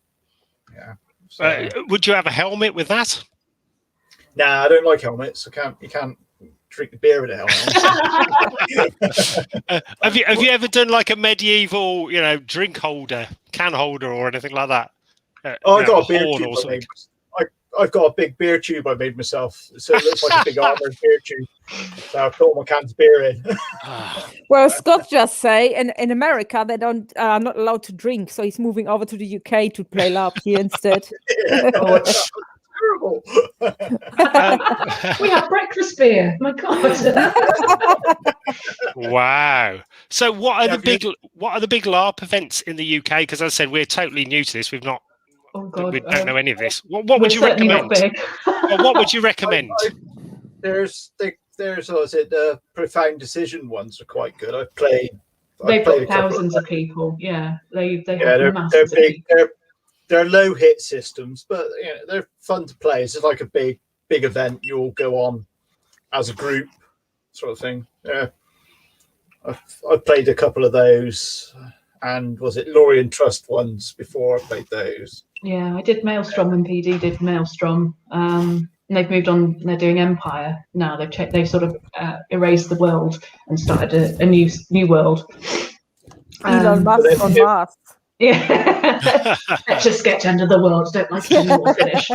Yeah. So, Would you have a helmet with that? nah, I don't like helmets. You can't drink the beer with a helmet. Have you ever done like a medieval, drink holder, can holder, or anything like that? I got a beer horn tube or I something. made. I've got a big beer tube I made myself, so it looks like a big Armour beer tube. So I put all my cans of beer in. Well, Scott just say in America they don't not allowed to drink, so he's moving over to the UK to play LARP here instead. Oh, that's terrible. We have breakfast beer. My God. Wow. So what are Yeah, the big LARP events in the UK? Because as I said, we're totally new to this. We've not. Oh God. We don't know any of this. What would you certainly recommend? not big. Well, what would you recommend? There's was it the Profound Decision ones are quite good. I've played They've a got couple thousands of people. Yeah, they have they're masses of big. people. They're low hit systems, but they're fun to play. It's just like a big event. You all go on as a group, sort of thing. Yeah, I've played a couple of those, and was it Lorien Trust ones before I played those? Yeah, I did Maelstrom and PD did Maelstrom. And they've moved on. They're doing Empire now. They've sort of erased the world and started a new world. Elon Musk on Mars. Yeah, let's just get to under the world. Don't like it anymore. Finish.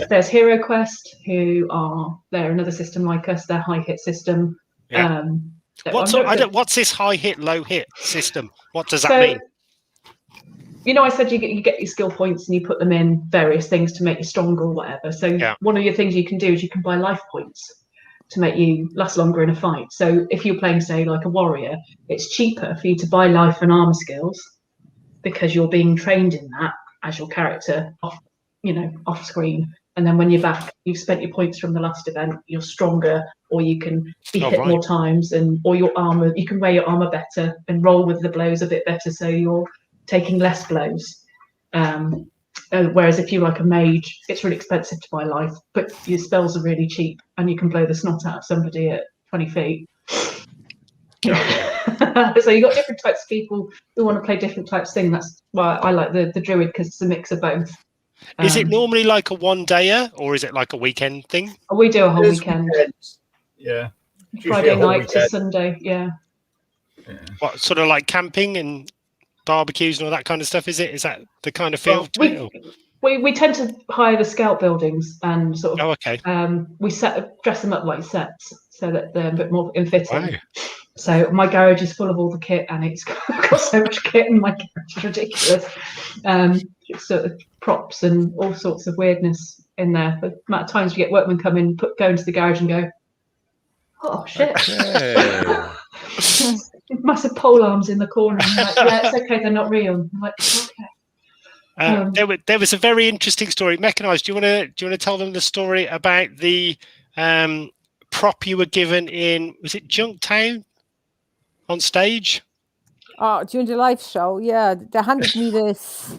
There's Hero Quest, they're another system like us. They're high hit system. Yeah. What's this high hit, low hit system? What does that mean? I said you get your skill points and you put them in various things to make you stronger or whatever. So one of your things you can do is you can buy life points to make you last longer in a fight. So if you're playing, say, like a warrior, it's cheaper for you to buy life and armor skills because you're being trained in that as your character off screen. And then when you're back, you've spent your points from the last event, you're stronger, or you can be hit more times, or your armor, you can wear your armor better and roll with the blows a bit better, so you're taking less blows. Whereas if you're like a mage, it's really expensive to buy life, but your spells are really cheap and you can blow the snot out of somebody at 20 feet. So you've got different types of people who want to play different types of things. That's why I like the druid, because it's a mix of both. Is it normally like a one-dayer, or is it like a weekend thing? We do a whole weekend. Yeah. Friday night to Sunday, yeah. What, sort of like camping and barbecues and all that kind of stuff, is it? Is that the kind of feel? We tend to hire the scout buildings and sort of we dress them up like sets so that they're a bit more fitting. Wow. So my garage is full of all the kit, and it's got so much kit in my garage, it's ridiculous. Sort of props and all sorts of weirdness in there. But the amount of times you get workmen come in, go into the garage and go, oh shit. Okay. Massive pole arms in the corner. I'm like, yeah, it's okay, they're not real. I'm like, okay. There was a very interesting story. Mechanized, do you want to tell them the story about the prop you were given in, was it Junktown on stage? Oh, during the live show, yeah, they handed me this,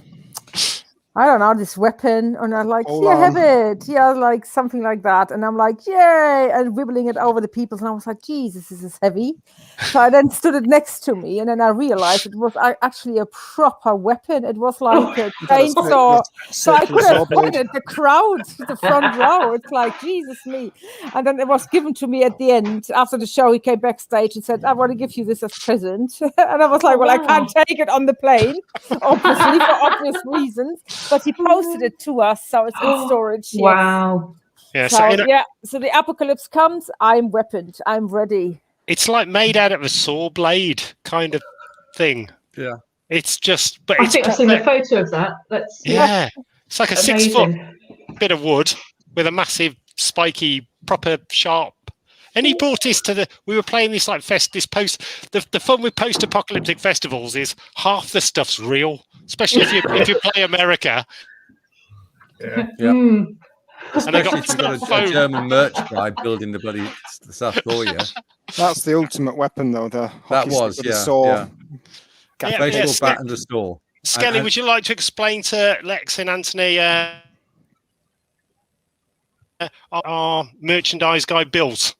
I don't know, this weapon, and I'm like, have it, like something like that, and I'm like, yay, and wibbling it over the people, and I was like, Jesus, this is heavy. So I then stood it next to me, and then I realized it was actually a proper weapon. It was like a chainsaw, so I could have pointed the crowd, the front row. It's like, Jesus me. And then it was given to me at the end. After the show, he came backstage and said, I want to give you this as present. And I was like, well, I can't take it on the plane, obviously, for obvious reasons. But he posted it to us, so it's in storage. Wow. Yeah, so the apocalypse comes, I'm weaponed, I'm ready. It's like made out of a saw blade kind of thing. Yeah. It's just, I think I've seen a photo of that. It's like a 6 foot bit of wood with a massive spiky, proper sharp. And he brought this we were playing this like the fun with post-apocalyptic festivals is half the stuff's real, especially if you play America. Yeah. And I got a German merch guy building the bloody stuff for you. That's the ultimate weapon, though. The saw. Baseball bat and a saw. Skelly, would you like to explain to Lex and Anthony our merchandise guy built?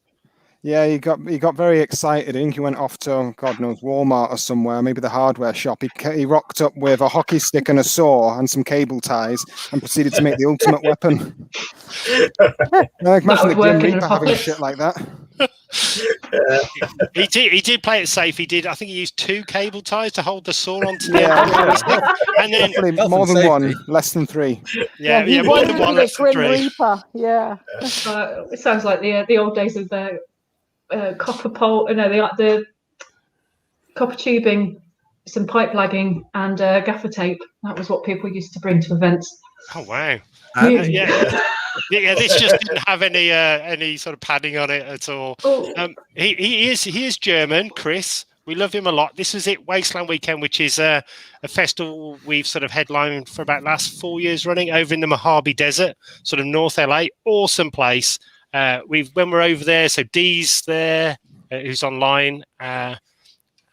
Yeah, he got very excited. I think he went off to God knows Walmart or somewhere, maybe the hardware shop. He rocked up with a hockey stick and a saw and some cable ties and proceeded to make the ultimate weapon. Imagine the would work Grim in Reaper having Apocalypse. shit like that. He did play it safe. I think he used 2 cable ties to hold the saw onto the Yeah. end of the hockey stick. And then Definitely Health more and than one, safety. less than 3. yeah, he more wanted than to one, be the less than Grim 3. Reaper. Yeah. It sounds like the old days of the copper pole. No, the copper tubing, some pipe lagging, and gaffer tape. That was what people used to bring to events. Oh wow! And Yeah. Yeah, this just didn't have any sort of padding on it at all. Oh. He is German, Chris. We love him a lot. This was it, Wasteland Weekend, which is a festival we've sort of headlined for about last 4 years running over in the Mojave Desert, sort of North LA. Awesome place. When we're over there, so Dee's there, who's online, and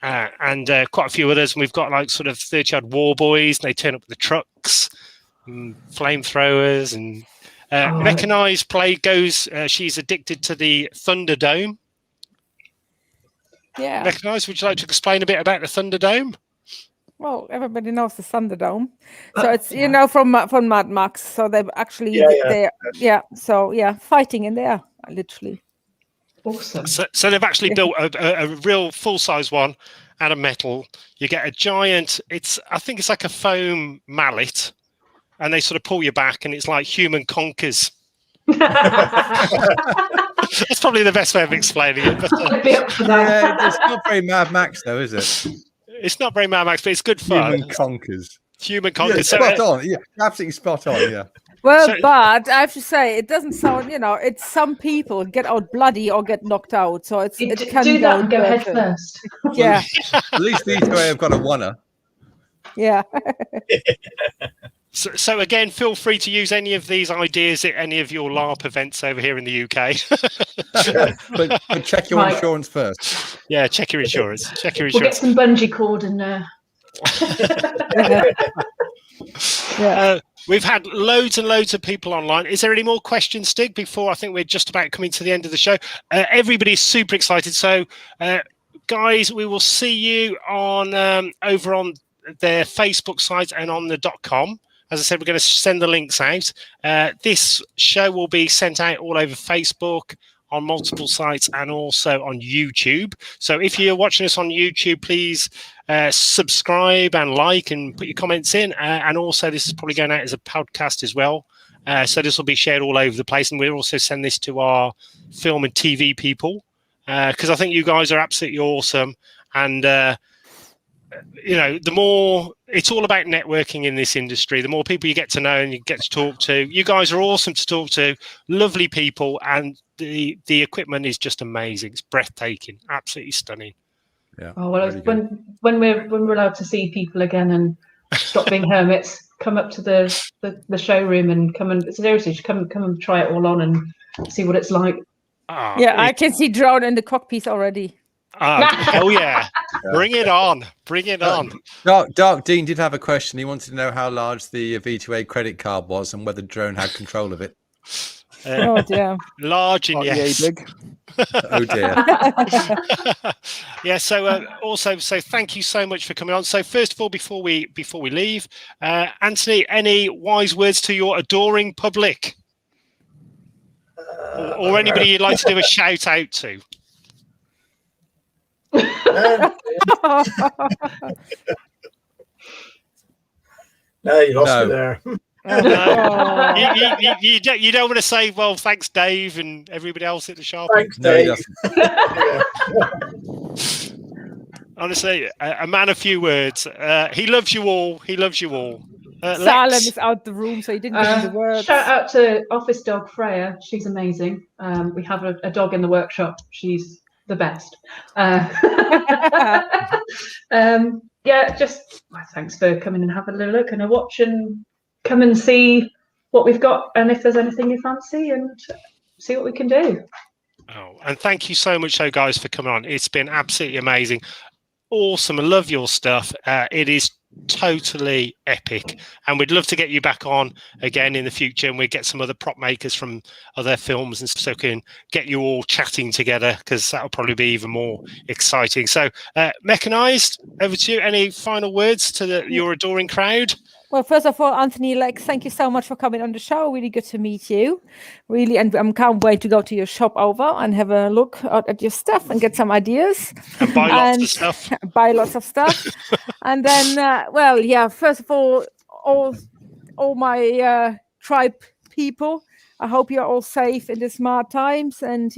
quite a few others. And we've got like sort of 30-odd war boys. And they turn up with the trucks, and flamethrowers, and Mechanized Play goes. She's addicted to the Thunderdome. Yeah. Mechanized, would you like to explain a bit about the Thunderdome? Well, everybody knows the Thunderdome. So it's from Mad Max. So they've actually fighting in there literally. Awesome. So they've actually built a real full-size one out of metal. You get a giant. I think it's like a foam mallet, and they sort of pull you back, and it's like Human Conquers. That's probably the best way of explaining it. But, it's not very Mad Max, though, is it? it's not very Mad Max, but it's good fun. Human Conquers. Human Yeah, Conquers. spot on. Yeah, absolutely spot on. Yeah. Well, but I have to say, it doesn't sound. It's some people get out bloody or get knocked out. So it can do that and go better. head first. Yeah, At least V2A have got a winner. yeah. So again, feel free to use any of these ideas at any of your LARP events over here in the UK. but check your insurance first. Yeah, check your insurance. Check your We'll get insurance. some bungee cord and. We've had loads and loads of people online. Is there any more questions, Stig, before I think we're just about coming to the end of the show? Everybody's super excited. So, guys, we will see you on over on their Facebook site and on the .com. As I said, we're going to send the links out. This show will be sent out all over Facebook, on multiple sites, and also on YouTube. So if you're watching us on YouTube, please subscribe and like and put your comments in. And also, this is probably going out as a podcast as well. So this will be shared all over the place. And we'll also send this to our film and TV people, because I think you guys are absolutely awesome. And the more, it's all about networking in this industry. The more people you get to know and you get to talk to, you guys are awesome to talk to, lovely people, and the equipment is just amazing. It's breathtaking, absolutely stunning. Yeah. Oh well, when we're allowed to see people again and stop being hermits, come up to the showroom and come and try it all on and see what it's like. I can see Drone in the cockpit already. Hell yeah. Bring it on. Bring it on. Dark Dean did have a question. He wanted to know how large the V2A credit card was and whether Drone had control of it. Oh dear. Large and yes. Big. Oh dear. Yeah, so thank you so much for coming on. So first of all, before we leave, Anthony, any wise words to your adoring public? Or anybody you'd like to do a shout out to? No, you lost me there. You don't want to say, well, thanks, Dave, and everybody else at the shop. Thanks, Dave. Honestly, a man of few words. He loves you all. He loves you all. Salem is out the room, so he didn't give me the words. Shout out to office dog Freya. She's amazing. We have a dog in the workshop. She's the best. Thanks for coming and having a look and a watch, and come and see what we've got, and if there's anything you fancy, and see what we can do. Oh, and thank you so much, guys, for coming on. It's been absolutely amazing. Awesome. I love your stuff. It is totally epic, and we'd love to get you back on again in the future, and we'd get some other prop makers from other films and so can get you all chatting together, because that'll probably be even more exciting. So Mechanized, over to you. Any final words to your adoring crowd? Well, first of all, Anthony, thank you so much for coming on the show. Really good to meet you. Really, and I can't wait to go to your shop over and have a look at your stuff and get some ideas. And buy lots of stuff. Buy lots of stuff. And then, first of all my tribe people, I hope you're all safe in these hard times. And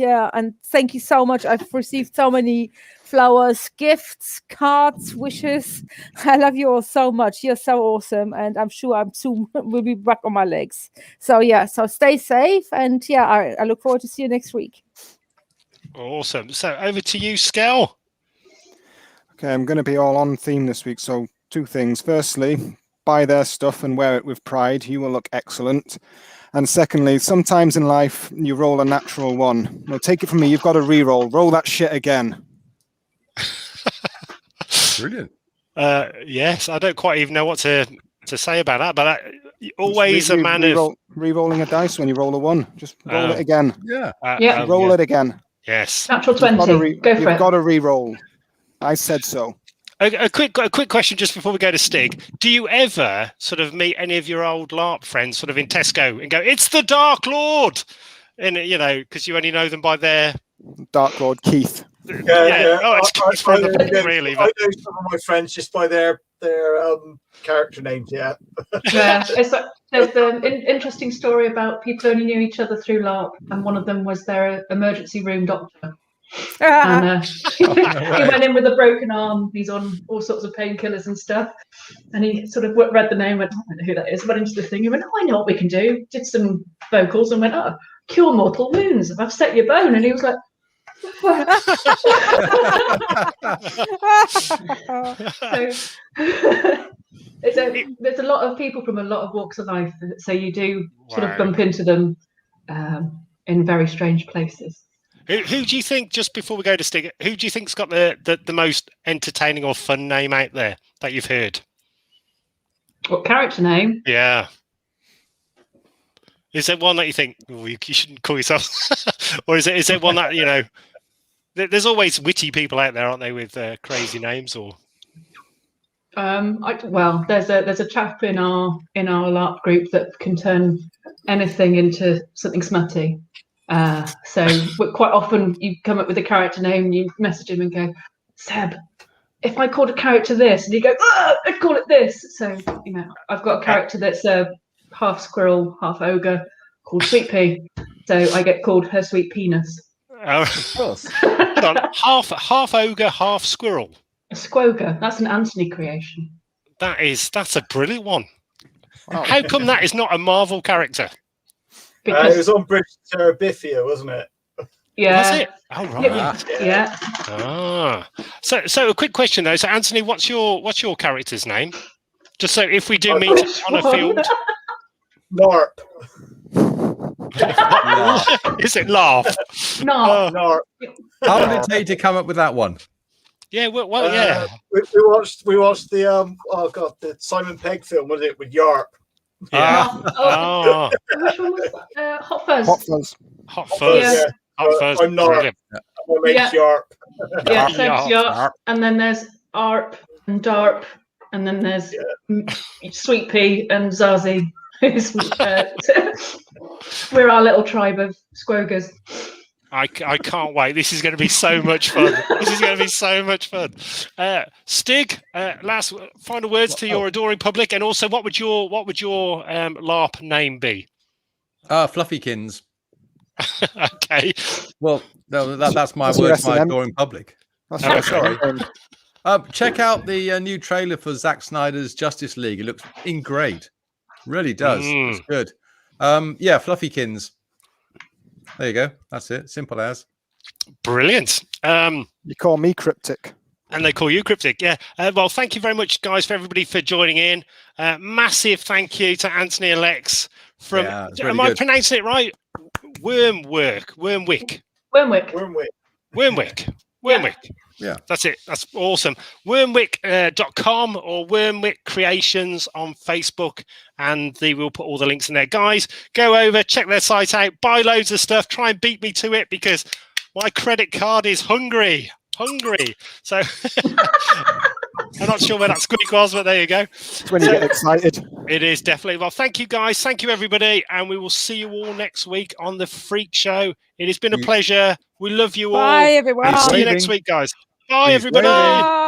thank you so much. I've received so many flowers, gifts, cards, wishes. I love you all so much. You're so awesome. And I'm sure I'm soon will be back on my legs. So stay safe. And I look forward to see you next week. Awesome. So over to you, Skell. Okay, I'm going to be all on theme this week. So 2 things. Firstly, buy their stuff and wear it with pride. You will look excellent. And secondly, sometimes in life, you roll a natural one. No, take it from me. You've got to re-roll. Roll that shit again. Brilliant. Yes, I don't quite even know what to say about that, but always a man of re-rolling a dice when you roll a 1. Just roll it again. Yeah. Roll it again. Yes. Natural 20. Go for it. You've got to re-roll. I said so. A quick question just before we go to Stig. Do you ever sort of meet any of your old LARP friends sort of in Tesco and go, "It's the Dark Lord," and because you only know them by their Dark Lord Keith. Yeah. Oh, it's Keith from the book, really. I know some of my friends just by their character names. Yeah. Yeah, there's an interesting story about people only knew each other through LARP, and one of them was their emergency room doctor. And he went in with a broken arm. He's on all sorts of painkillers and stuff, and he sort of read the name, went, "I don't know who that is," went into the thing. He went, "Oh, I know what we can do." Did some vocals and went, "Oh, cure mortal wounds. I've set your bone." And he was like, there's a lot of people from a lot of walks of life, so you do sort of bump into them in very strange places. Who do you think, just before we go to Stig, who do you think's got the most entertaining or fun name out there that you've heard? What character name? Yeah. Is there one that you think, you shouldn't call yourself, or is it one that there's always witty people out there, aren't they, with crazy names? Or there's a chap in our LARP group that can turn anything into something smutty. So quite often you come up with a character name and you message him and go, "Seb, if I called a character this," and you go, "I'd call it this." So I've got a character that's half squirrel, half ogre, called Sweet Pea. So I get called her sweet penis. Hold on. half ogre, half squirrel. A squoger. That's an Anthony creation. That's a brilliant one. Wow. How come that is not a Marvel character? Because it was on British Terabithia, wasn't it? Yeah. Was it? Oh, right. Yeah. Ah. So a quick question though. So Anthony, what's your character's name? Just so if we do meet on a field. LARP. Is it laugh? No. LARP. How did it take to come up with that one? Yeah, well, yeah. We watched the the Simon Pegg film, was it, with Yarp? Yeah. Which one was that? Hot Fuzz. Hot Fuzz. Yeah. Hot Fuzz. I'm not. My mate's Yarp. Yeah, so Yarp. And then there's ARP and DARP, and then there's Sweet Pea and Zazie. We're our little tribe of squogers. I can't wait. This is going to be so much fun. Stig, last final words to your adoring public, and also what would your LARP name be? Fluffykins. Okay. Well, that's my words to my adoring public. Sorry. Check out the new trailer for Zack Snyder's Justice League. It looks great. Really does. It's good. Fluffykins. There you go. That's it. Simple as. Brilliant. You call me cryptic. And they call you cryptic, yeah. Well, thank you very much, guys, for everybody for joining in. Massive thank you to Anthony and Lex from. Really am I pronouncing it right? Wormwick. Yeah, that's it. That's awesome. Wormwick.com or Wormwick Creations on Facebook, and we'll put all the links in there. Guys, go over, check their site out, buy loads of stuff, try and beat me to it because my credit card is hungry. So I'm not sure where that squeak was, but there you go. It's when you get excited. It is definitely. Well, thank you guys. Thank you, everybody. And we will see you all next week on the Freak Show. It has been a pleasure. We love you all. Bye, everyone. See you next week, guys. Bye, He's everybody. waving. Bye.